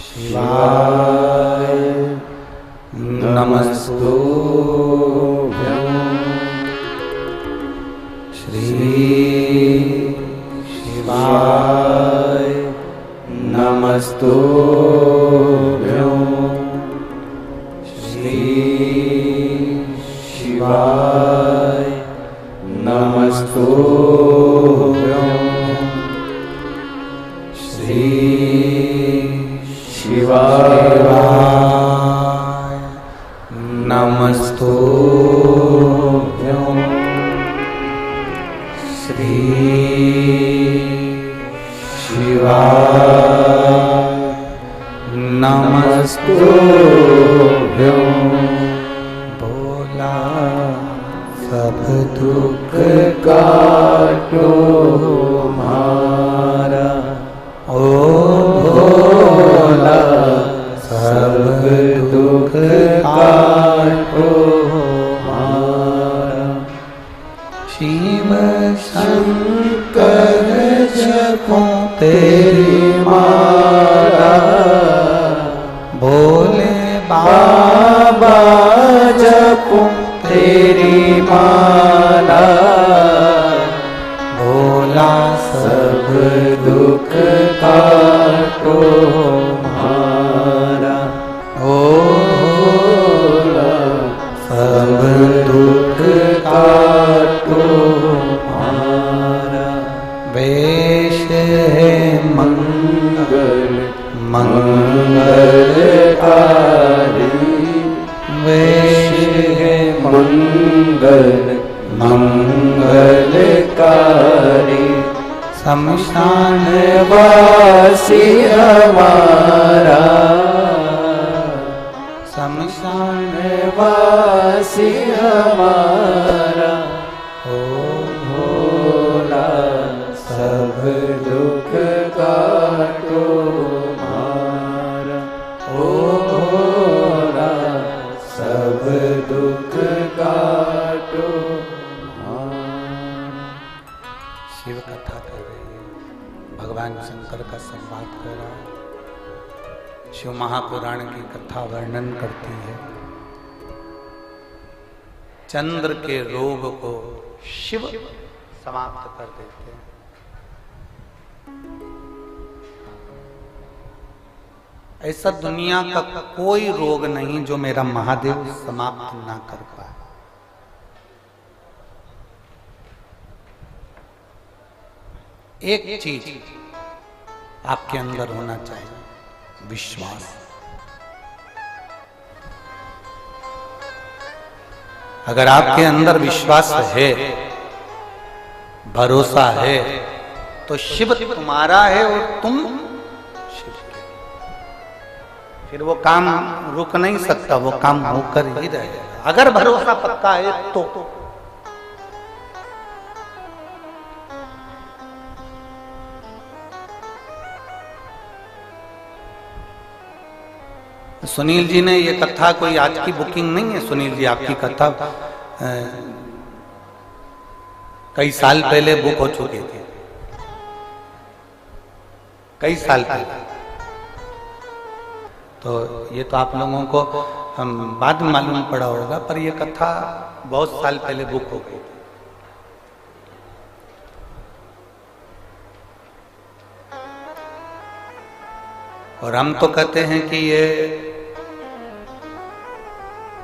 शिवाय नमस्तुभ्यं श्री शिवाय नमस्तुभ्यं श्री शिवाय नमस्तुभ्यं श्री शिवाय नमस्तुभ्यं श्री शिवाय नमस्तुभ्यं। बोला सब दुख काटो मारा, ओ भोला सब दुख का शंकर जपूं तेरी माला, भोले बाबा जपूं तेरी माला, भोला सब दुख काटो हमारा। ओ भोला सब दुख काटो हमारा। वेश है मंगल मंगलकारी, वेश है मंगल मंगलकारी, शमशान वासी हमारा, शमशान वासी हमारा। ओ भोला सब दुख काटो हमारा। ओ भोला सब दुख काटो हमारा। शिव कथा कर रही है, भगवान शंकर का संवाद कर रहा है। शिव महापुराण की कथा वर्णन करती है। चंद्र के रोग को शिव समाप्त कर देते हैं। ऐसा दुनिया का कोई रोग नहीं जो मेरा महादेव समाप्त ना कर पाए। एक चीज आपके अंदर होना चाहिए, विश्वास। अगर आपके अंदर विश्वास है, भरोसा है, तो शिव तुम्हारा है और तुम शिव के। फिर वो काम रुक नहीं सकता, वो काम होकर ही रहेगा। अगर भरोसा पक्का है तो। सुनील जी ने ये कथा कोई आज की बुकिंग नहीं है। सुनील जी आपकी कथा कई साल पहले बुक हो चुकी थी, कई साल पहले। तो ये तो आप लोगों को बाद में मालूम पड़ा होगा, पर ये कथा बहुत साल पहले बुक हो गई थी। और हम तो कहते हैं कि ये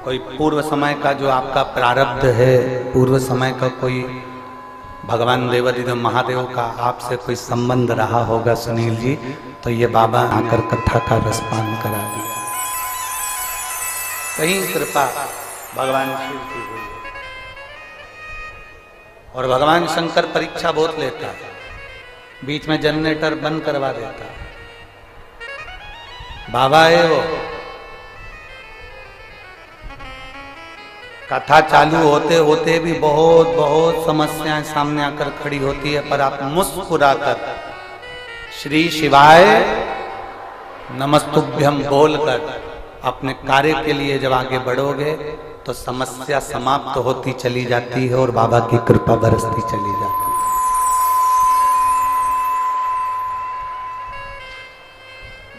कोई पूर्व समय का जो आपका प्रारब्ध है, पूर्व समय का कोई भगवान देवादिदेव महादेव का आपसे कोई संबंध रहा होगा सुनील जी, तो ये बाबा आकर कथा का रसपान करा दिया। कहीं कृपा भगवान शिव की हुई। और भगवान शंकर परीक्षा बहुत लेता है, बीच में जनरेटर बंद करवा देता है। बाबा है वो, कथा चालू होते होते भी बहुत बहुत समस्याएं सामने आकर खड़ी होती है, पर आप मुस्कुराकर श्री शिवाय नमस्तुभ्यम बोलकर अपने कार्य के लिए जब आगे बढ़ोगे तो समस्या समाप्त होती चली जाती है और बाबा की कृपा बरसती चली जाती है।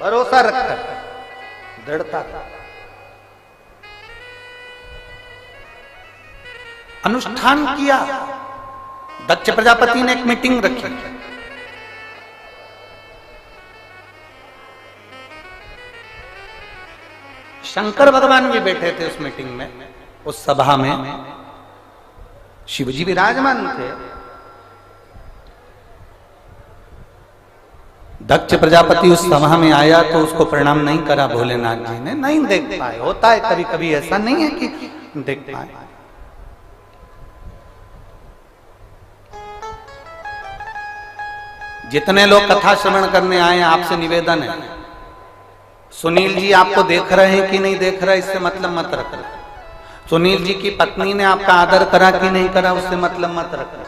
भरोसा रखकर, दृढ़ता, अनुष्ठान किया। दक्ष प्रजापति ने एक मीटिंग रखी, शंकर भगवान भी बैठे थे उस मीटिंग में, उस सभा में शिवजी विराजमान थे। दक्ष प्रजापति उस सभा में आया तो उसको प्रणाम नहीं करा भोलेनाथ जी ने, नहीं देख पाए। होता है कभी कभी, ऐसा नहीं है कि देख पाए। जितने लोग कथा श्रवण करने आए हैं, आपसे निवेदन है, सुनील जी आपको देख रहे हैं कि नहीं देख रहे, इससे मतलब मत रखना। सुनील जी की पत्नी ने आपका आदर करा कि नहीं करा, उससे मतलब मत रखना।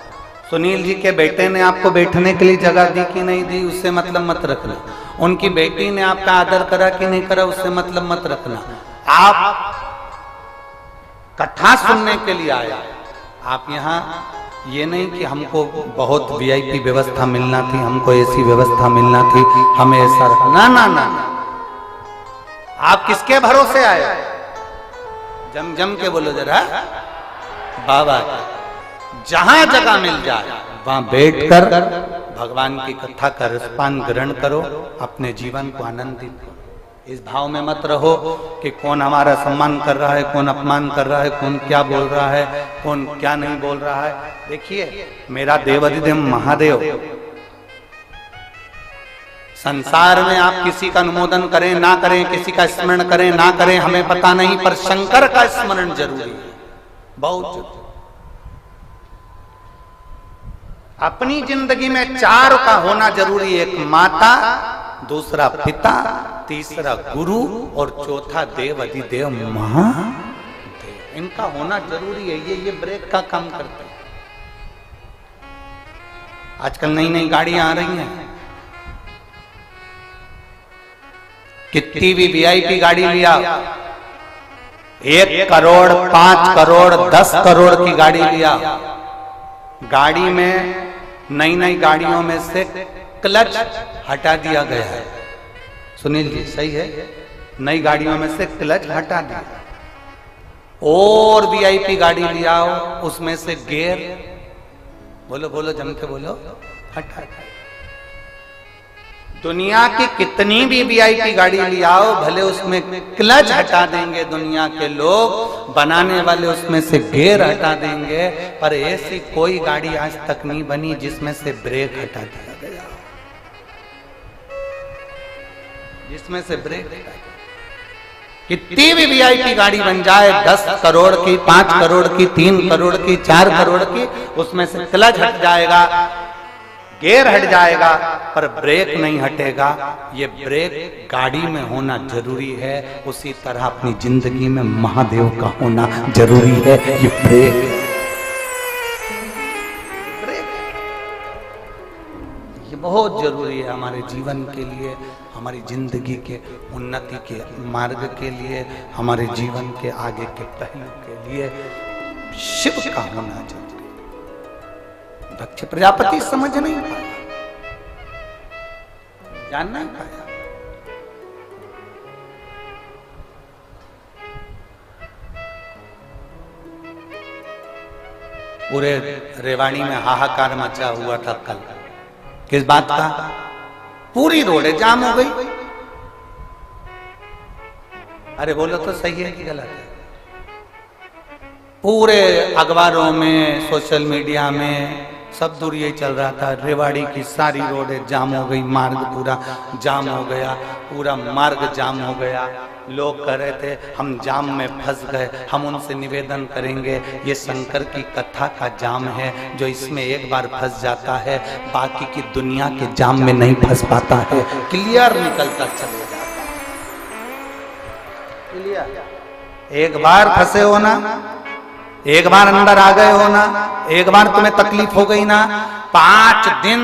सुनील जी के बेटे ने आपको बैठने के लिए जगह दी कि नहीं दी, उससे मतलब मत रखना। उनकी बेटी ने आपका आदर करा कि नहीं करा, उससे मतलब मत रखना। आप कथा सुनने के लिए आए, आप यहाँ ये नहीं कि हमको बहुत वीआईपी व्यवस्था मिलना थी, हमको ऐसी व्यवस्था मिलना थी, हमें ऐसा ना ना ना। आप किसके भरोसे आए? जम जम के बोलो जरा, बाबा जहां जगह मिल जाए वहां बैठकर भगवान की कथा का रसपान ग्रहण करो, अपने जीवन को आनंदित करो। इस भाव में मत रहो कि कौन हमारा सम्मान कर रहा है, कौन अपमान कर रहा है, कौन क्या बोल रहा है, कौन क्या नहीं बोल रहा है। देखिए, मेरा देवाधिदेव महादेव, संसार में आप किसी का अनुमोदन करें ना करें, किसी का स्मरण करें ना करें, हमें पता नहीं, पर शंकर का स्मरण जरूरी है, बहुत जरूरी। अपनी जिंदगी में चार का होना जरूरी है, एक माता, दूसरा पिता, तीसरा गुरु और चौथा देव अधिदेव महादेव। इनका होना जरूरी है, ये ब्रेक का काम करते हैं। आजकल नई नई गाड़ियां आ रही हैं, कितनी भी वीआईपी गाड़ी लिया, 1 करोड़ 5 करोड़ 10 करोड़ की गाड़ी लिया, गाड़ी में नई नई गाड़ियों में से क्लच हटा दिया गया है। सुनील जी सही है, नई गाड़ियों में से क्लच हटा दिया, और वीआईपी गाड़ी लिया हो उसमें से गियर, बोलो बोलो जम के बोलो, हटा। दुनिया की कितनी भी वीआईपी गाड़ी लिया हो, भले उसमें क्लच हटा देंगे दुनिया के लोग, बनाने वाले उसमें से गियर हटा देंगे, पर ऐसी कोई गाड़ी आज तक नहीं बनी जिसमें से ब्रेक हटा दिया गया, जिसमें से ब्रेक हटा दिया। कितनी भी वीआईपी गाड़ी बन जाए, 10 करोड़ की, 5 करोड़ की, 3 करोड़ की, 4 करोड़ की, उसमें से क्लच हट जाएगा, गियर हट जाएगा, पर ब्रेक नहीं हटेगा। ये ब्रेक गाड़ी में होना जरूरी है, उसी तरह अपनी जिंदगी में महादेव का होना जरूरी है। ये ब्रेक ये बहुत जरूरी है हमारे जीवन के लिए, हमारी जिंदगी के उन्नति के मार्ग के लिए, हमारे जीवन के आगे के पहलू के लिए शिव का होना जरूरी। दक्ष प्रजापति समझ नहीं पाया, जान नहीं पाया। पूरे रेवाड़ी में हाहाकार मचा हुआ था कल, किस बात का? पूरी रोड जाम हो गई। अरे बोलो तो सही है कि गलत है? पूरे अखबारों में, सोशल मीडिया में सब दूर यही चल रहा था, रेवाड़ी की सारी रोडें जाम हो गई, मार्ग पूरा जाम हो गया, पूरा मार्ग जाम हो गया। लोग कह रहे थे हम जाम में फंस गए। हम उनसे निवेदन करेंगे, ये शंकर की कथा का जाम है, जो इसमें एक बार फंस जाता है बाकी की दुनिया के जाम में नहीं फंस पाता है, क्लियर निकलता चले जाता है। क्लियर, एक बार फंसे हो ना, एक बार अंदर आ गए हो ना, एक बार तुम्हें तकलीफ हो गई ना, 5 दिन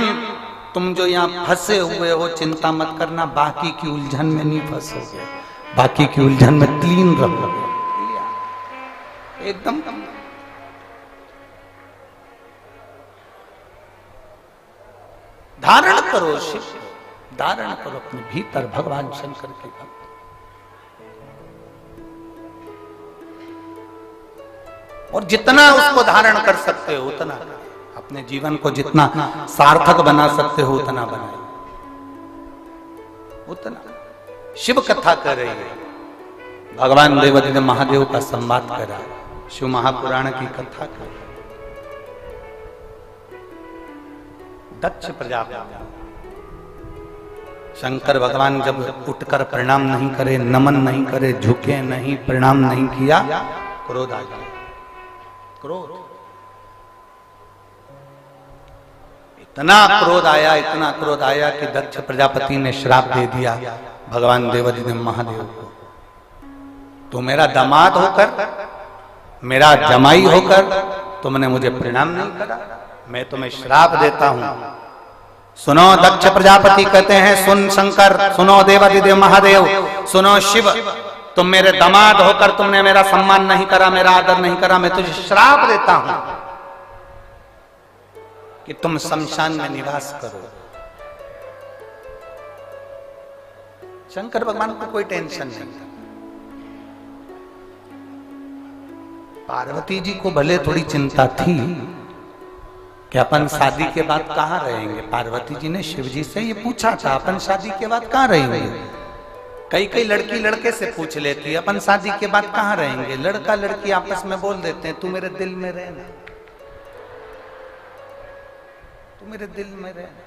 तुम जो यहाँ फंसे हुए हो, चिंता मत करना, बाकी की उलझन में नहीं फंसोगे, बाकी की उलझन में क्लीन रहोगे एकदम। धारण करो शिव, धारण करो अपने भीतर भगवान शंकर के भक्त। और जितना उसको धारण कर सकते हो उतना, अपने जीवन को जितना सार्थक बना सकते हो उतना बनाए, उतना। शिव कथा कर रही है, भगवान देवाधिदेव महादेव का संवाद कर रहा है, शिव महापुराण की कथा कर रहा है। दक्ष प्रजापति, शंकर भगवान जब उठकर प्रणाम नहीं करे, नमन नहीं करे, झुके नहीं, प्रणाम नहीं किया, क्रोध आ गया। क्रोध, इतना क्रोध आया, इतना क्रोध आया कि दक्ष प्रजापति ने श्राप दे दिया भगवान देवाधिदेव महादेव को, तो मेरा दामाद होकर, मेरा जमाई होकर तुमने मुझे प्रणाम नहीं करा, मैं तुम्हें श्राप देता हूं। सुनो दक्ष प्रजापति कहते हैं, सुन शंकर, सुनो देवाधिदेव महादेव, सुनो शिव, तुम मेरे दामाद होकर तुमने मेरा सम्मान नहीं करा, मेरा आदर नहीं करा, मैं तुझे श्राप देता हूं। कि तुम शमशान में निवास करो। शंकर भगवान को कोई टेंशन नहीं था। पार्वती जी को भले थोड़ी चिंता थी कि अपन शादी के बाद कहाँ रहेंगे। पार्वती जी ने शिव जी से ये पूछा था, अपन शादी के बाद कहाँ रहेंगे। कई लड़की लड़के से पूछ लेती, अपन शादी के बाद कहाँ रहेंगे। लड़का लड़की आपस में बोल देते हैं, तू मेरे दिल में रहना, तू मेरे दिल में रहना।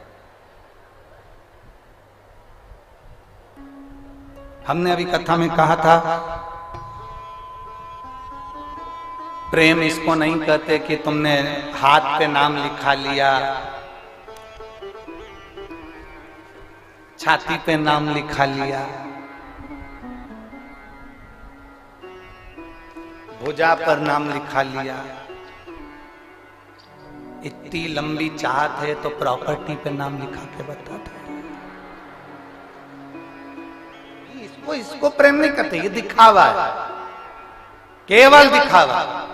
हमने अभी कथा में कहा था, प्रेम इसको नहीं कहते कि तुमने हाथ पे नाम लिखा लिया, छाती पे नाम लिखा लिया, भुजा पर नाम लिखा लिया। इतनी लंबी चाहत है तो प्रॉपर्टी पे नाम लिखा के बताता है। इसको प्रेम नहीं करते, ये दिखावा है, केवल दिखावा।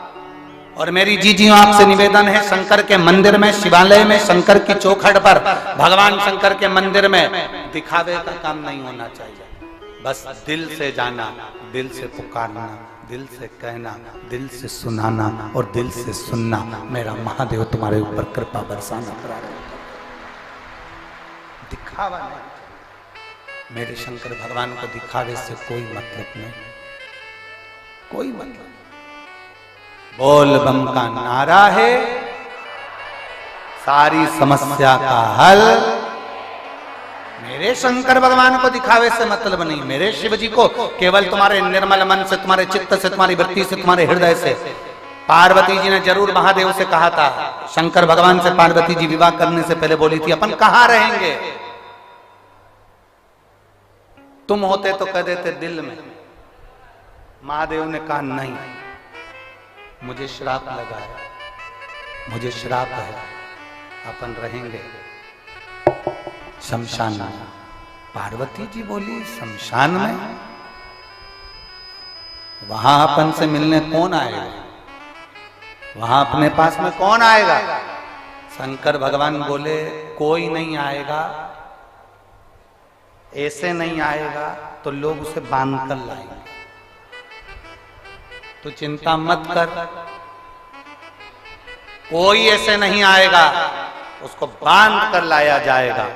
और मेरी जीजियों आपसे निवेदन है, शंकर के मंदिर में, शिवालय में, शंकर की चौखट पर, भगवान शंकर के मंदिर में दिखावे का काम नहीं होना चाहिए। बस दिल से जाना, दिल से पुकारना, दिल से कहना, दिल से सुनाना और दिल से सुनना। मेरा महादेव तुम्हारे ऊपर कृपा बरसाना करा रहे। दिखावा नहीं, मेरे शंकर भगवान को दिखावे से कोई मतलब नहीं, कोई मतलब। बोल बम का नारा है सारी समस्या का हल। मेरे शंकर भगवान को दिखावे से मतलब नहीं। मेरे शिव जी को केवल तुम्हारे निर्मल मन से, तुम्हारे चित्त से, तुम्हारी वृत्ति से, तुम्हारे हृदय से। पार्वती जी ने जरूर महादेव से कहा था, शंकर भगवान से पार्वती जी विवाह करने से पहले बोली थी, अपन कहां रहेंगे। तुम होते तो कह देते दिल में। महादेव ने कहा नहीं, मुझे श्राप लगा है, मुझे श्राप है, अपन रहेंगे शमशान में। पार्वती जी बोली शमशान में, वहां अपन से मिलने कौन आएगा, वहां अपने पास में कौन आएगा। शंकर भगवान बोले कोई नहीं आएगा, ऐसे नहीं आएगा तो लोग उसे बांध कर लाएंगे, तो चिंता मत कर, कोई ऐसे नहीं आएगा, उसको बांध कर लाया जाएगा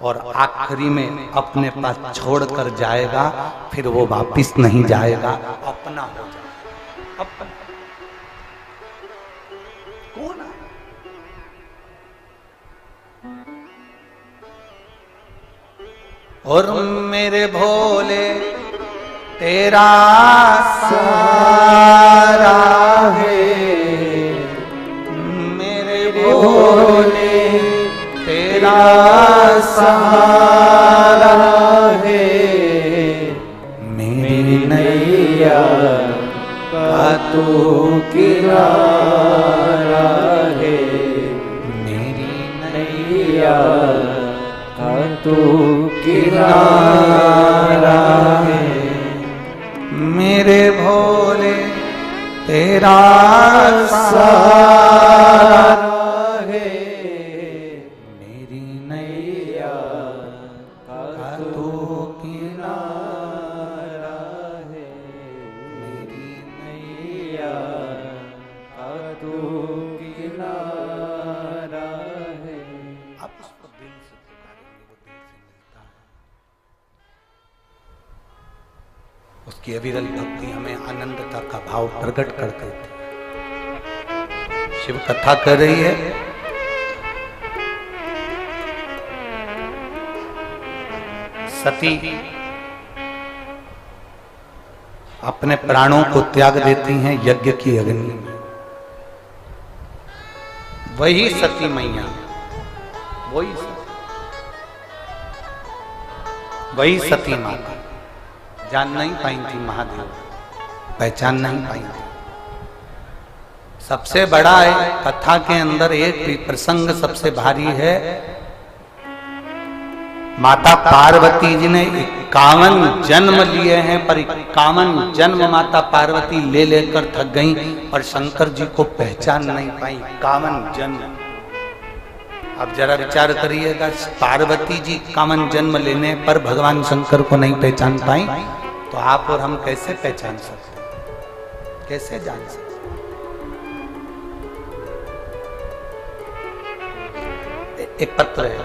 और आखिरी में अपने पास छोड़कर जाएगा, फिर वो वापिस नहीं जाएगा, अपना हो जाएगा। अपना कौन है? और मेरे भोले तेरा सहारा है, मेरे भोले तेरा सहारा है, मेरी नैया का तू किनारा है, मेरी नैया का तू किनारा है। मेरे भोले तेरा सहारा है, मेरी नैया का तू किनारा है, मेरी नैया का तू किनारा है। आप उसको दिल से पुकारेंगे, वो दिल से मिलता है। उसकी अविरल भक्ति हमें आनंदता का भाव प्रकट करते थे। शिव कथा कर रही है, सती अपने प्राणों को त्याग देती हैं यज्ञ की अग्नि में। वही सती मैया, वही सती माता जान नहीं पाई थी महादेव, पहचान नहीं पाई थी। सबसे बड़ा है कथा के अंदर एक प्रसंग सबसे भारी है। माता पार्वती जी ने 51 जन्म लिए हैं, पर 51 जन्म माता पार्वती ले लेकर थक गईं और शंकर जी को पहचान नहीं पाई। 51 जन्म अब जरा विचार करिएगा, पार्वती जी कामन जन्म लेने पर भगवान शंकर को नहीं पहचान पाई, तो आप और हम कैसे पहचान सकते, कैसे जान सकते? एक पत्र है,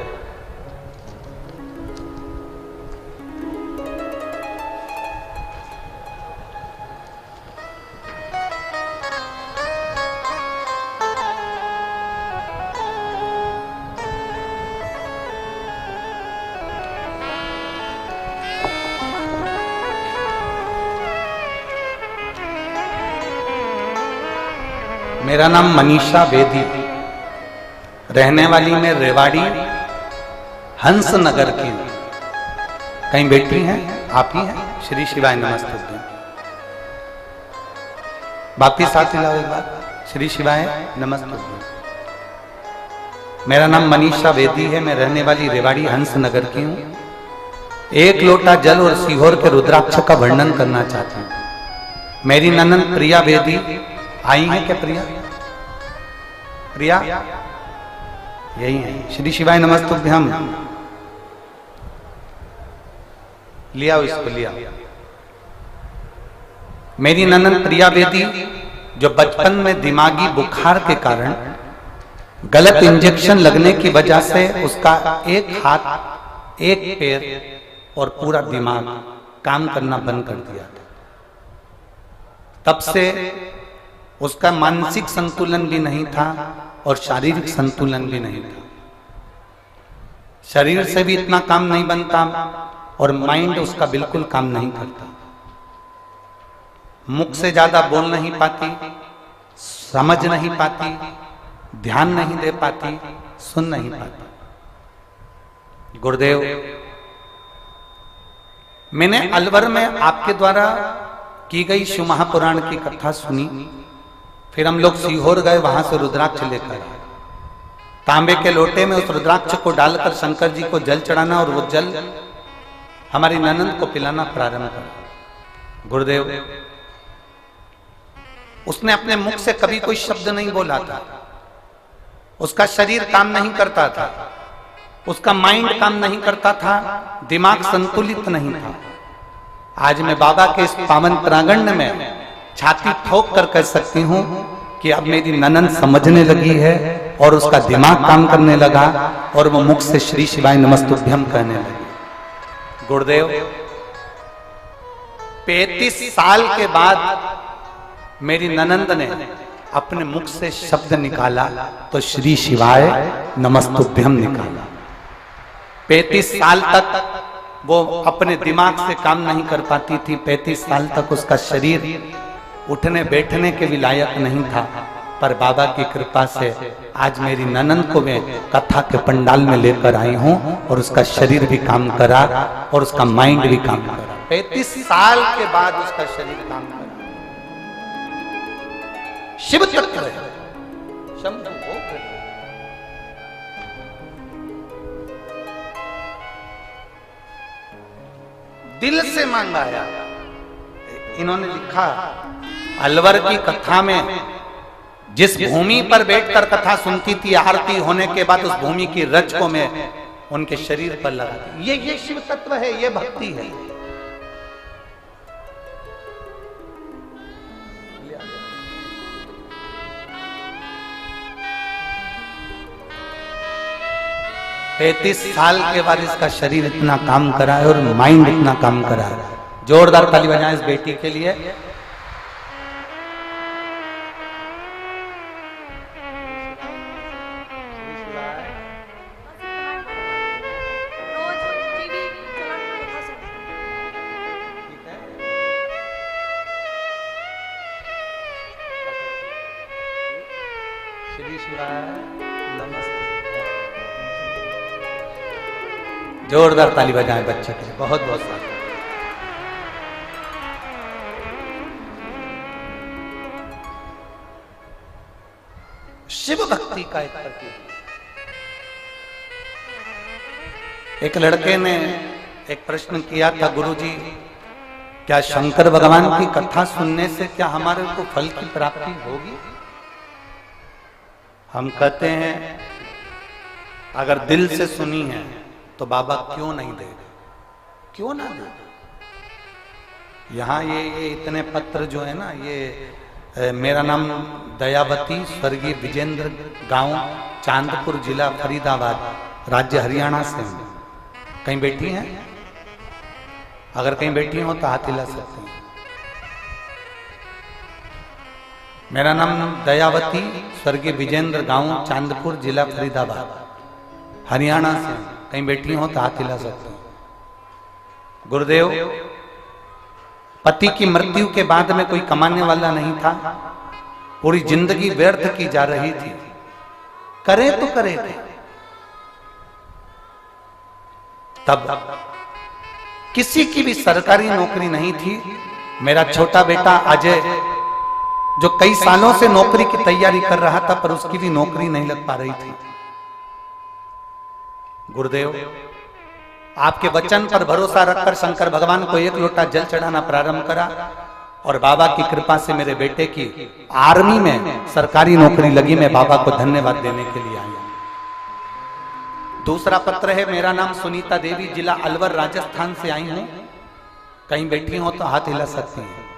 मेरा नाम मनीषा बेदी, रहने वाली मैं रेवाड़ी हंस नगर की। कहीं बैठी हैं? आप ही हैं? श्री शिवाय नमस्ते। वापिस साथ मिलाओ एक बार, श्री शिवाय नमस्ते। मेरा नाम मनीषा बेदी है, मैं रहने वाली रेवाड़ी हंस नगर की हूं। एक लोटा जल और सीहोर के रुद्राक्ष का वर्णन करना चाहता हूं। मेरी ननद प्रिया बेदी आई है क्या? प्रिया यही है। श्री शिवाय नमस्तुभ्यम। लिया इसको, लिया। मेरी ननद प्रिया बेदी जो बचपन में दिमागी बुखार के कारण गलत इंजेक्शन लगने की वजह से उसका एक हाथ, एक पैर और पूरा दिमाग काम करना बंद कर दिया था। तब से उसका मानसिक संतुलन भी नहीं था और शारीरिक संतुलन भी नहीं था। शरीर से भी इतना काम नहीं बनता और माइंड उसका बिल्कुल काम नहीं करता। मुख से ज्यादा बोल नहीं पाती, समझ नहीं पाती, ध्यान नहीं दे पाती, सुन नहीं पाती। गुरुदेव, मैंने अलवर में आपके द्वारा की गई शिव महापुराण की कथा सुनी। फिर हम लोग सीहोर गए, वहां से रुद्राक्ष लेकर आए। तांबे के लोटे में उस रुद्राक्ष को डालकर शंकर जी को जल चढ़ाना और वो जल हमारी ननद को पिलाना प्रारंभ करा। गुरुदेव, उसने अपने मुख से कभी कोई शब्द नहीं बोला था। उसका शरीर काम नहीं करता था, उसका माइंड काम नहीं करता था, दिमाग संतुलित नहीं था। आज मैं बाबा के इस पावन प्रांगण में छाती ठोक कर कह सकती हूं कि अब मेरी ननद समझने लगी है और उसका दिमाग काम करने लगा और वो मुख से श्री शिवाय नमस्तुभ्यम कहने लगी। गुरुदेव, 35 साल के बाद मेरी ननद ने अपने मुख से शब्द निकाला तो श्री शिवाय नमस्तुभ्यम निकाला। 35 साल तक वो अपने दिमाग से काम नहीं कर पाती थी। 35 साल तक उसका शरीर उठने बैठने के भी लायक नहीं था, पर बाबा की कृपा से आज मेरी ननद को मैं कथा के पंडाल में लेकर आई हूं और उसका शरीर भी काम करा और उसका माइंड भी काम करा। 35 साल के बाद उसका शरीर काम करा। शिव तत्व है, शंभु हो गए। दिल से मांगाया। इन्होंने लिखा, अलवर की कथा में जिस भूमि पर बैठकर कथा सुनती थी, आरती होने के बाद उस भूमि की रज को मैं उनके शरीर पर लगा दी। ये शिव तत्व है, ये भक्ति है। पैंतीस साल के बाद इसका शरीर इतना काम करा है और माइंड इतना काम करा है। जोरदार ताली बजाएं इस बेटी के लिए। जोरदार ताली बजाएं बच्चे के लिए। बहुत बहुत सारा शिव भक्ति का एक प्रतीक। एक लड़के ने एक प्रश्न किया था, गुरुजी क्या शंकर भगवान की कथा सुनने से क्या हमारे को फल की प्राप्ति होगी? हम कहते हैं अगर दिल से सुनी है तो बाबा क्यों नहीं देगा, क्यों ना देगा। यहाँ ये इतने पत्र जो है ना, ये मेरा नाम दयावती, स्वर्गीय विजेंद्र, गांव चांदपुर, जिला फरीदाबाद, राज्य हरियाणा से हूं। कहीं बैठी हैं? अगर कहीं बैठी हो तो हाथ हिला सकते हैं। मेरा नाम दयावती, स्वर्गीय विजेंद्र, गांव चांदपुर, जिला फरीदाबाद, हरियाणा से। कहीं बैठी हो तो हाथ हिला सकते हैं। गुरुदेव, पति की मृत्यु के बाद में कोई कमाने वाला नहीं था, पूरी जिंदगी व्यर्थ की जा रही थी, करे तो करे थे। तब किसी की भी सरकारी नौकरी नहीं थी। मेरा छोटा बेटा अजय, जो कई सालों से नौकरी की तैयारी कर रहा था, पर उसकी भी नौकरी नहीं लग पा रही थी। गुरुदेव, आपके वचन पर भरोसा रखकर शंकर भगवान को 1 लोटा जल चढ़ाना प्रारंभ करा, और बाबा की कृपा से मेरे बेटे की आर्मी में सरकारी नौकरी लगी। मैं बाबा को धन्यवाद देने के लिए आया। दूसरा पत्र है, मेरा नाम सुनीता देवी, जिला अलवर, राजस्थान से आई हूं। कहीं बैठी हो तो हाथ हिला सकती हैं।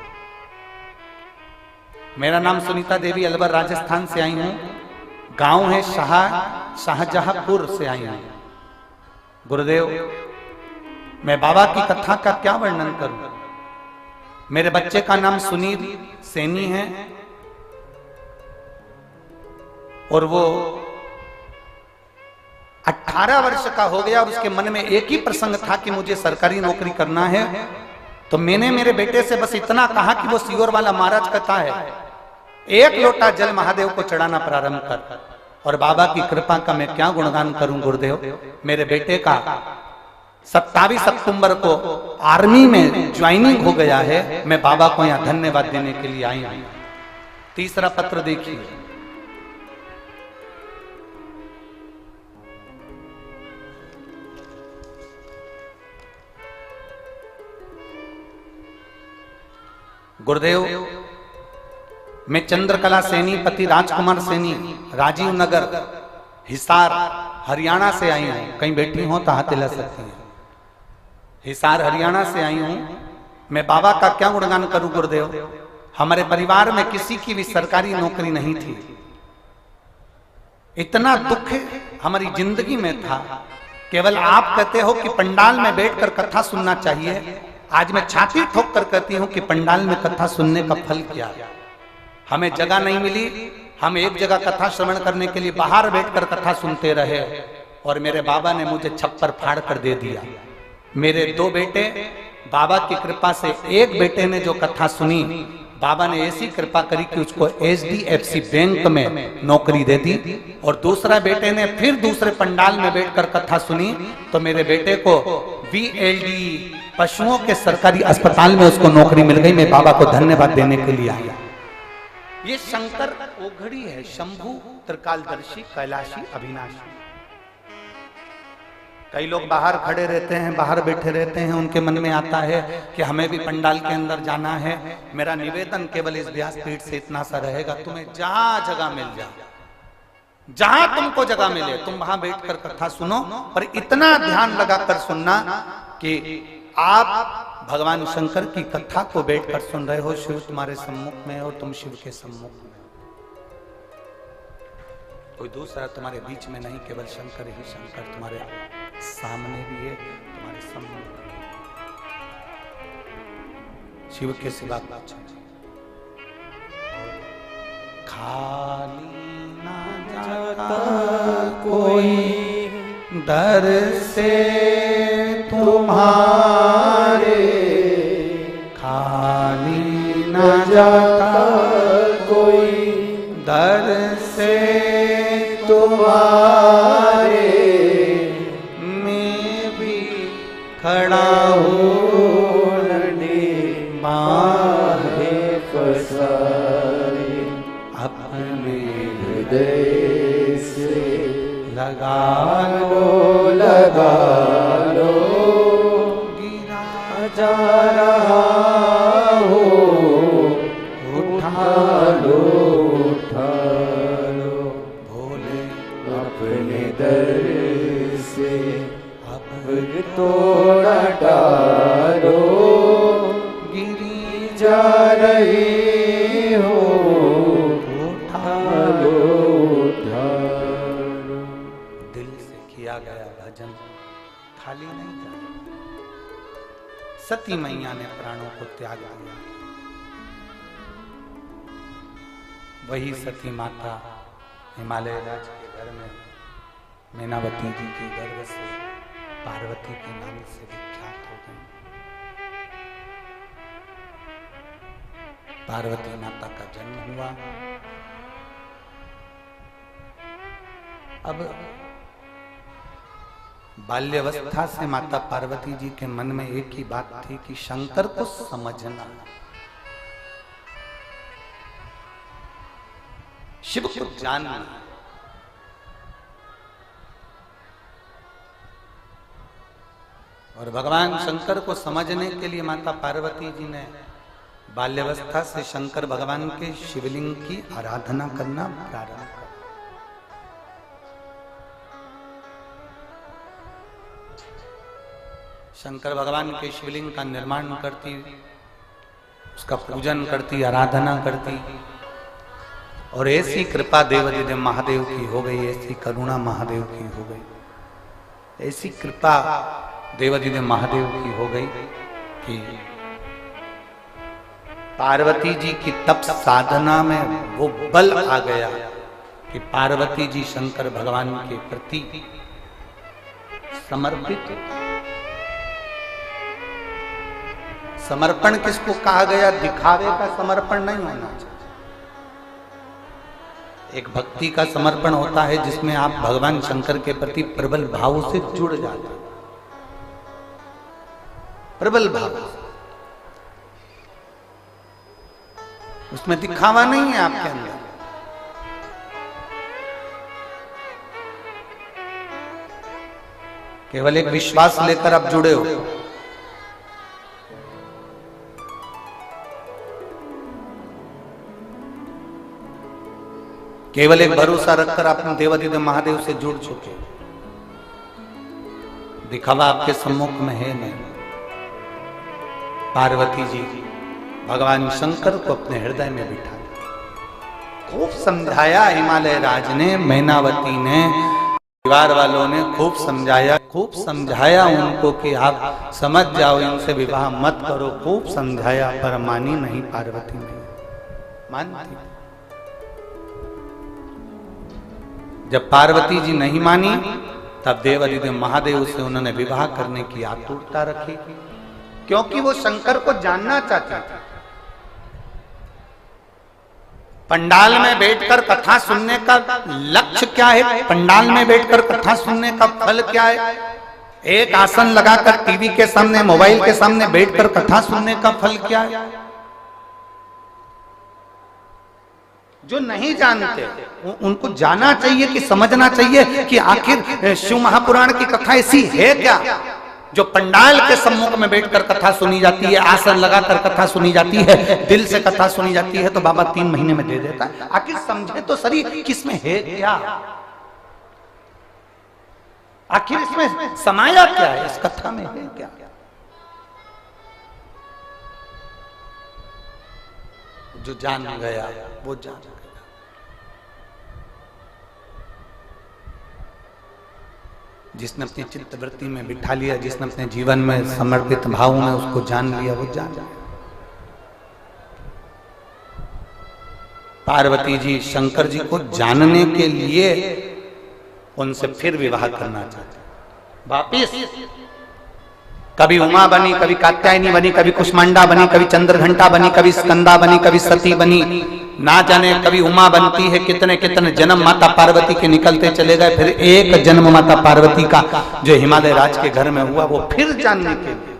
मेरा नाम सुनीता देवी, अलवर, राजस्थान से आई हूं। गांव है शाहजहांपुर से आई हूं। गुरुदेव, मैं बाबा की कथा का क्या वर्णन करूं। मेरे बच्चे का नाम सुनील सैनी है, और वो 18 वर्ष का हो गया, और उसके मन में एक ही प्रसंग था कि मुझे सरकारी नौकरी करना है। तो मैंने मेरे बेटे से बस इतना कहा कि वो सीहोर वाला महाराज कथा है, 1 लोटा जल महादेव को चढ़ाना प्रारंभ कर। और बाबा की कृपा का मैं क्या गुणगान करूं गुरुदेव। मेरे बेटे का 27 अक्टूबर को आर्मी में ज्वाइनिंग हो गया है। मैं बाबा को यहां धन्यवाद देने के लिए आई हूं। तीसरा पत्र देखिए, गुरुदेव, मैं चंद्रकला सैनी, पति राजकुमार सैनी, राजीव नगर, हिसार, हरियाणा से आई हूं। कहीं बैठी हो तो हाथ हिला सकती हैं। हिसार, हरियाणा से आई हूं। मैं बाबा का क्या गुणगान करूं गुरुदेव। हमारे परिवार में किसी की भी सरकारी नौकरी नहीं थी। इतना दुख हमारी जिंदगी में था। केवल आप कहते हो कि पंडाल में बैठकर कथा सुनना चाहिए। आज मैं छाती ठोक कर कहती हूं कि पंडाल में कथा सुनने का फल क्या है। हमें जगह नहीं मिली, हम एक जगह कथा श्रवण करने के लिए बाहर बैठकर कथा सुनते रहे, और मेरे बाबा ने मुझे छप्पर फाड़ कर दे दिया। मेरे 2 बेटे, बाबा की कृपा से एक बेटे ने जो कथा सुनी, बाबा ने ऐसी कृपा करी कि उसको HDFC बैंक में नौकरी दे दी। और दूसरा बेटे ने फिर दूसरे पंडाल में बैठकर कथा सुनी, तो मेरे बेटे को VLD पशुओं के सरकारी अस्पताल में उसको नौकरी मिल गई। मैं बाबा को धन्यवाद देने के लिए आया। ये शंकर ओघड़ी है, शंभु, त्रिकालदर्शी, कैलाशी, अविनाशी। कई लोग बाहर खड़े रहते हैं, बाहर बैठे रहते हैं, उनके मन में आता है कि हमें भी पंडाल के अंदर जाना है। मेरा निवेदन केवल इस व्यासपीठ से इतना सा रहेगा, तुम्हें जहां जगह मिल जाए, जहां तुमको जगह मिले, तुम वहां बैठकर कथा सुनो, पर इतना ध्यान लगाकर सुनना कि आप भगवान शंकर की कथा को बैठकर सुन रहे हो। शिव तुम्हारे सम्मुख में और तुम शिव के सम्मुख में, कोई दूसरा तुम्हारे बीच में नहीं, केवल शंकर ही शंकर तुम्हारे सामने भी है, तुम्हारे सम्मुख भी है। शिव के सिवा कुछ खाली ना जाता कोई दर से तुम्हारे, खाली न जाता कोई दर से तुम्हारे, मैं भी खड़ा हूँ बाहे पसारे, अपने हृदय से लगा लो, गिरा जा रहा हो, उठा लो, भोले अपने दर तोड़ा डारो गिरी जा रही हो, उठा लो उठारो। दिल से किया गया भजन खाली नहीं जाए। सती मैया ने प्राणों को त्याग दिया, वही सती माता हिमालय राज के घर में मैनावती जी के गर्भ से पार्वती के नाम से विख्यात हो गई। पार्वती माता का जन्म हुआ। अब बाल्यावस्था से माता पार्वती जी के मन में एक ही बात थी कि शंकर को समझना, शिव को जानना। और भगवान शंकर को समझने के लिए माता पार्वती जी ने बाल्यावस्था से शंकर भगवान के शिवलिंग की आराधना करना प्रारंभ कर। शंकर भगवान के शिवलिंग का निर्माण करती, उसका पूजन करती, आराधना करती। और ऐसी कृपा देवादिदेव महादेव की हो गई, ऐसी करुणा महादेव की हो गई, ऐसी कृपा देवादिदेव महादेव की हो गई कि पार्वती जी की तप साधना में वो बल आ गया कि पार्वती जी शंकर भगवान के प्रति समर्पित। समर्पण किसको कहा गया? दिखावे का समर्पण नहीं होना चाहिए। एक भक्ति का समर्पण होता है जिसमें आप भगवान शंकर के प्रति प्रबल भाव से जुड़ जाते हैं, प्रबल भाव। उसमें दिखावा नहीं है आपके अंदर। केवल एक विश्वास लेकर आप जुड़े हो। केवल एक भरोसा रखकर अपने देवादिदेव महादेव से जुड़ चुके। दिखावा आपके सम्मुख में है नहीं। पार्वती जी भगवान शंकर को अपने हृदय में बिठा खूब समझाया। हिमालय राज ने, मैनावती ने, परिवार वालों ने खूब समझाया उनको कि आप समझ जाओ, इनसे विवाह मत करो। खूब समझाया पर मानी नहीं पार्वती नहीं मानती। जब पार्वती जी नहीं मानी तब देवादिदेव महादेव से उन्होंने विवाह करने की आतुरता रखी, क्योंकि वो शंकर को जानना चाहते थे। पंडाल में बैठकर कथा सुनने का लक्ष्य क्या है? पंडाल में बैठकर कथा सुनने का फल क्या है? एक आसन लगाकर टीवी के सामने, मोबाइल के सामने बैठकर कथा सुनने का फल क्या है? जो नहीं जानते उनको जाना चाहिए कि समझना चाहिए कि आखिर शिव महापुराण की कथा ऐसी है क्या जो पंडाल के सम्मुख में बैठकर कथा सुनी जाती है, आसन लगाकर कथा सुनी जाती है, दिल से कथा सुनी जाती है तो बाबा 3 महीने में दे देता है। आखिर समझे तो सही किसमें है क्या, आखिर इसमें समाया क्या है, इस कथा में है क्या। जो जान गया वो जान गया। जिसने अपनी चित्त वृत्ति में बिठा लिया, जिसने अपने जीवन में समर्पित भाव में उसको जान लिया, वो जान गया। पार्वती जी शंकर जी को जानने के लिए उनसे फिर विवाह करना चाहते। वापिस कभी उमा बनी, कभी कात्यायनी बनी, कभी कुष्मांडा बनी, कभी चंद्रघंटा बनी, कभी स्कंदा बनी, कभी सती बनी, ना जाने कभी उमा बनती है। कितने कितने जन्म माता पार्वती के निकलते चले गए। फिर एक जन्म माता पार्वती का जो हिमालय राज के घर में हुआ वो फिर जानने के लिए।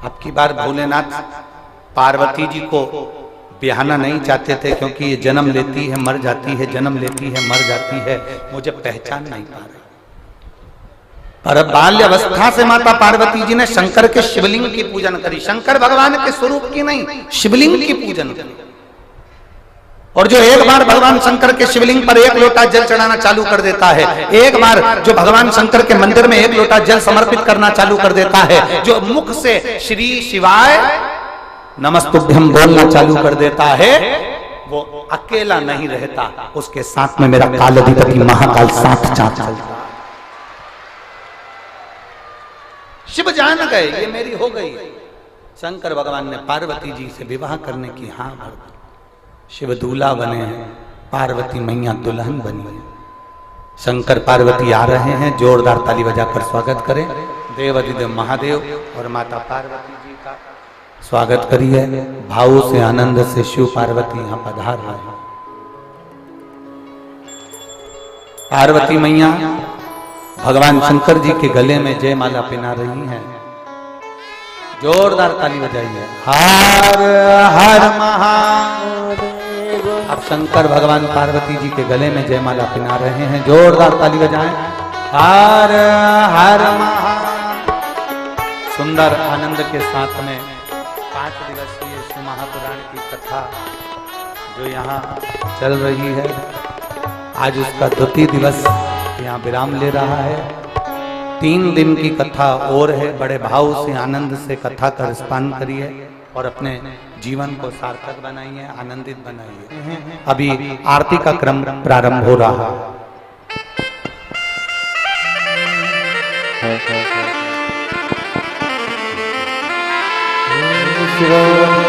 अब की बार भोलेनाथ पार्वती जी को ब्याहना नहीं चाहते थे, क्योंकि ये जन्म लेती है मर जाती है, जन्म लेती है मर जाती है, मुझे पहचान नहीं पा रही। पर बाल्यावस्था से माता पार्वती जी ने शंकर के शिवलिंग की पूजन करी। शंकर भगवान के स्वरूप की नहीं, शिवलिंग की पूजन करी। और जो एक बार भगवान शंकर के शिवलिंग पर एक लोटा जल चढ़ाना चालू कर देता है, एक बार जो भगवान शंकर के मंदिर में एक लोटा जल समर्पित करना चालू कर देता है, जो मुख से श्री शिवाय नमस्तुभ्यम बोलना चालू कर देता है, वो अकेला नहीं रहता, उसके साथ में मेरा कालाधिपति महाकाल साथ चलता है। शिव जान गए ये मेरी हो गई। शंकर भगवान ने पार्वती जी से विवाह करने की हाँ भर दी। शिव दूल्हा बने हैं, पार्वती मैया दुल्हन बनी है। शंकर पार्वती आ रहे हैं, जोरदार ताली बजाकर स्वागत करें। देवाधिदेव महादेव और माता पार्वती जी का स्वागत करिए। भाव से आनंद से शिव पार्वती यहाँ पधार रहे हैं। पार्वती मैया भगवान शंकर जी के गले में जयमाला पहना रही हैं। जोरदार ताली बजाइए। हर हर महादेव। अब शंकर भगवान पार्वती जी के गले में जयमाला पहना रहे हैं। जोरदार ताली बजाएं। हर हर महादेव। सुंदर आनंद के साथ में 5 दिवसीय शिव महापुराण की कथा जो यहाँ चल रही है, आज उसका 2 दिवस यहाँ विराम ले रहा है। 3 दिन की कथा और है। बड़े भाव से आनंद से कथा का रसपान करिए और अपने जीवन को सार्थक बनाइए, आनंदित बनाइए। अभी आरती का क्रम प्रारंभ हो रहा है।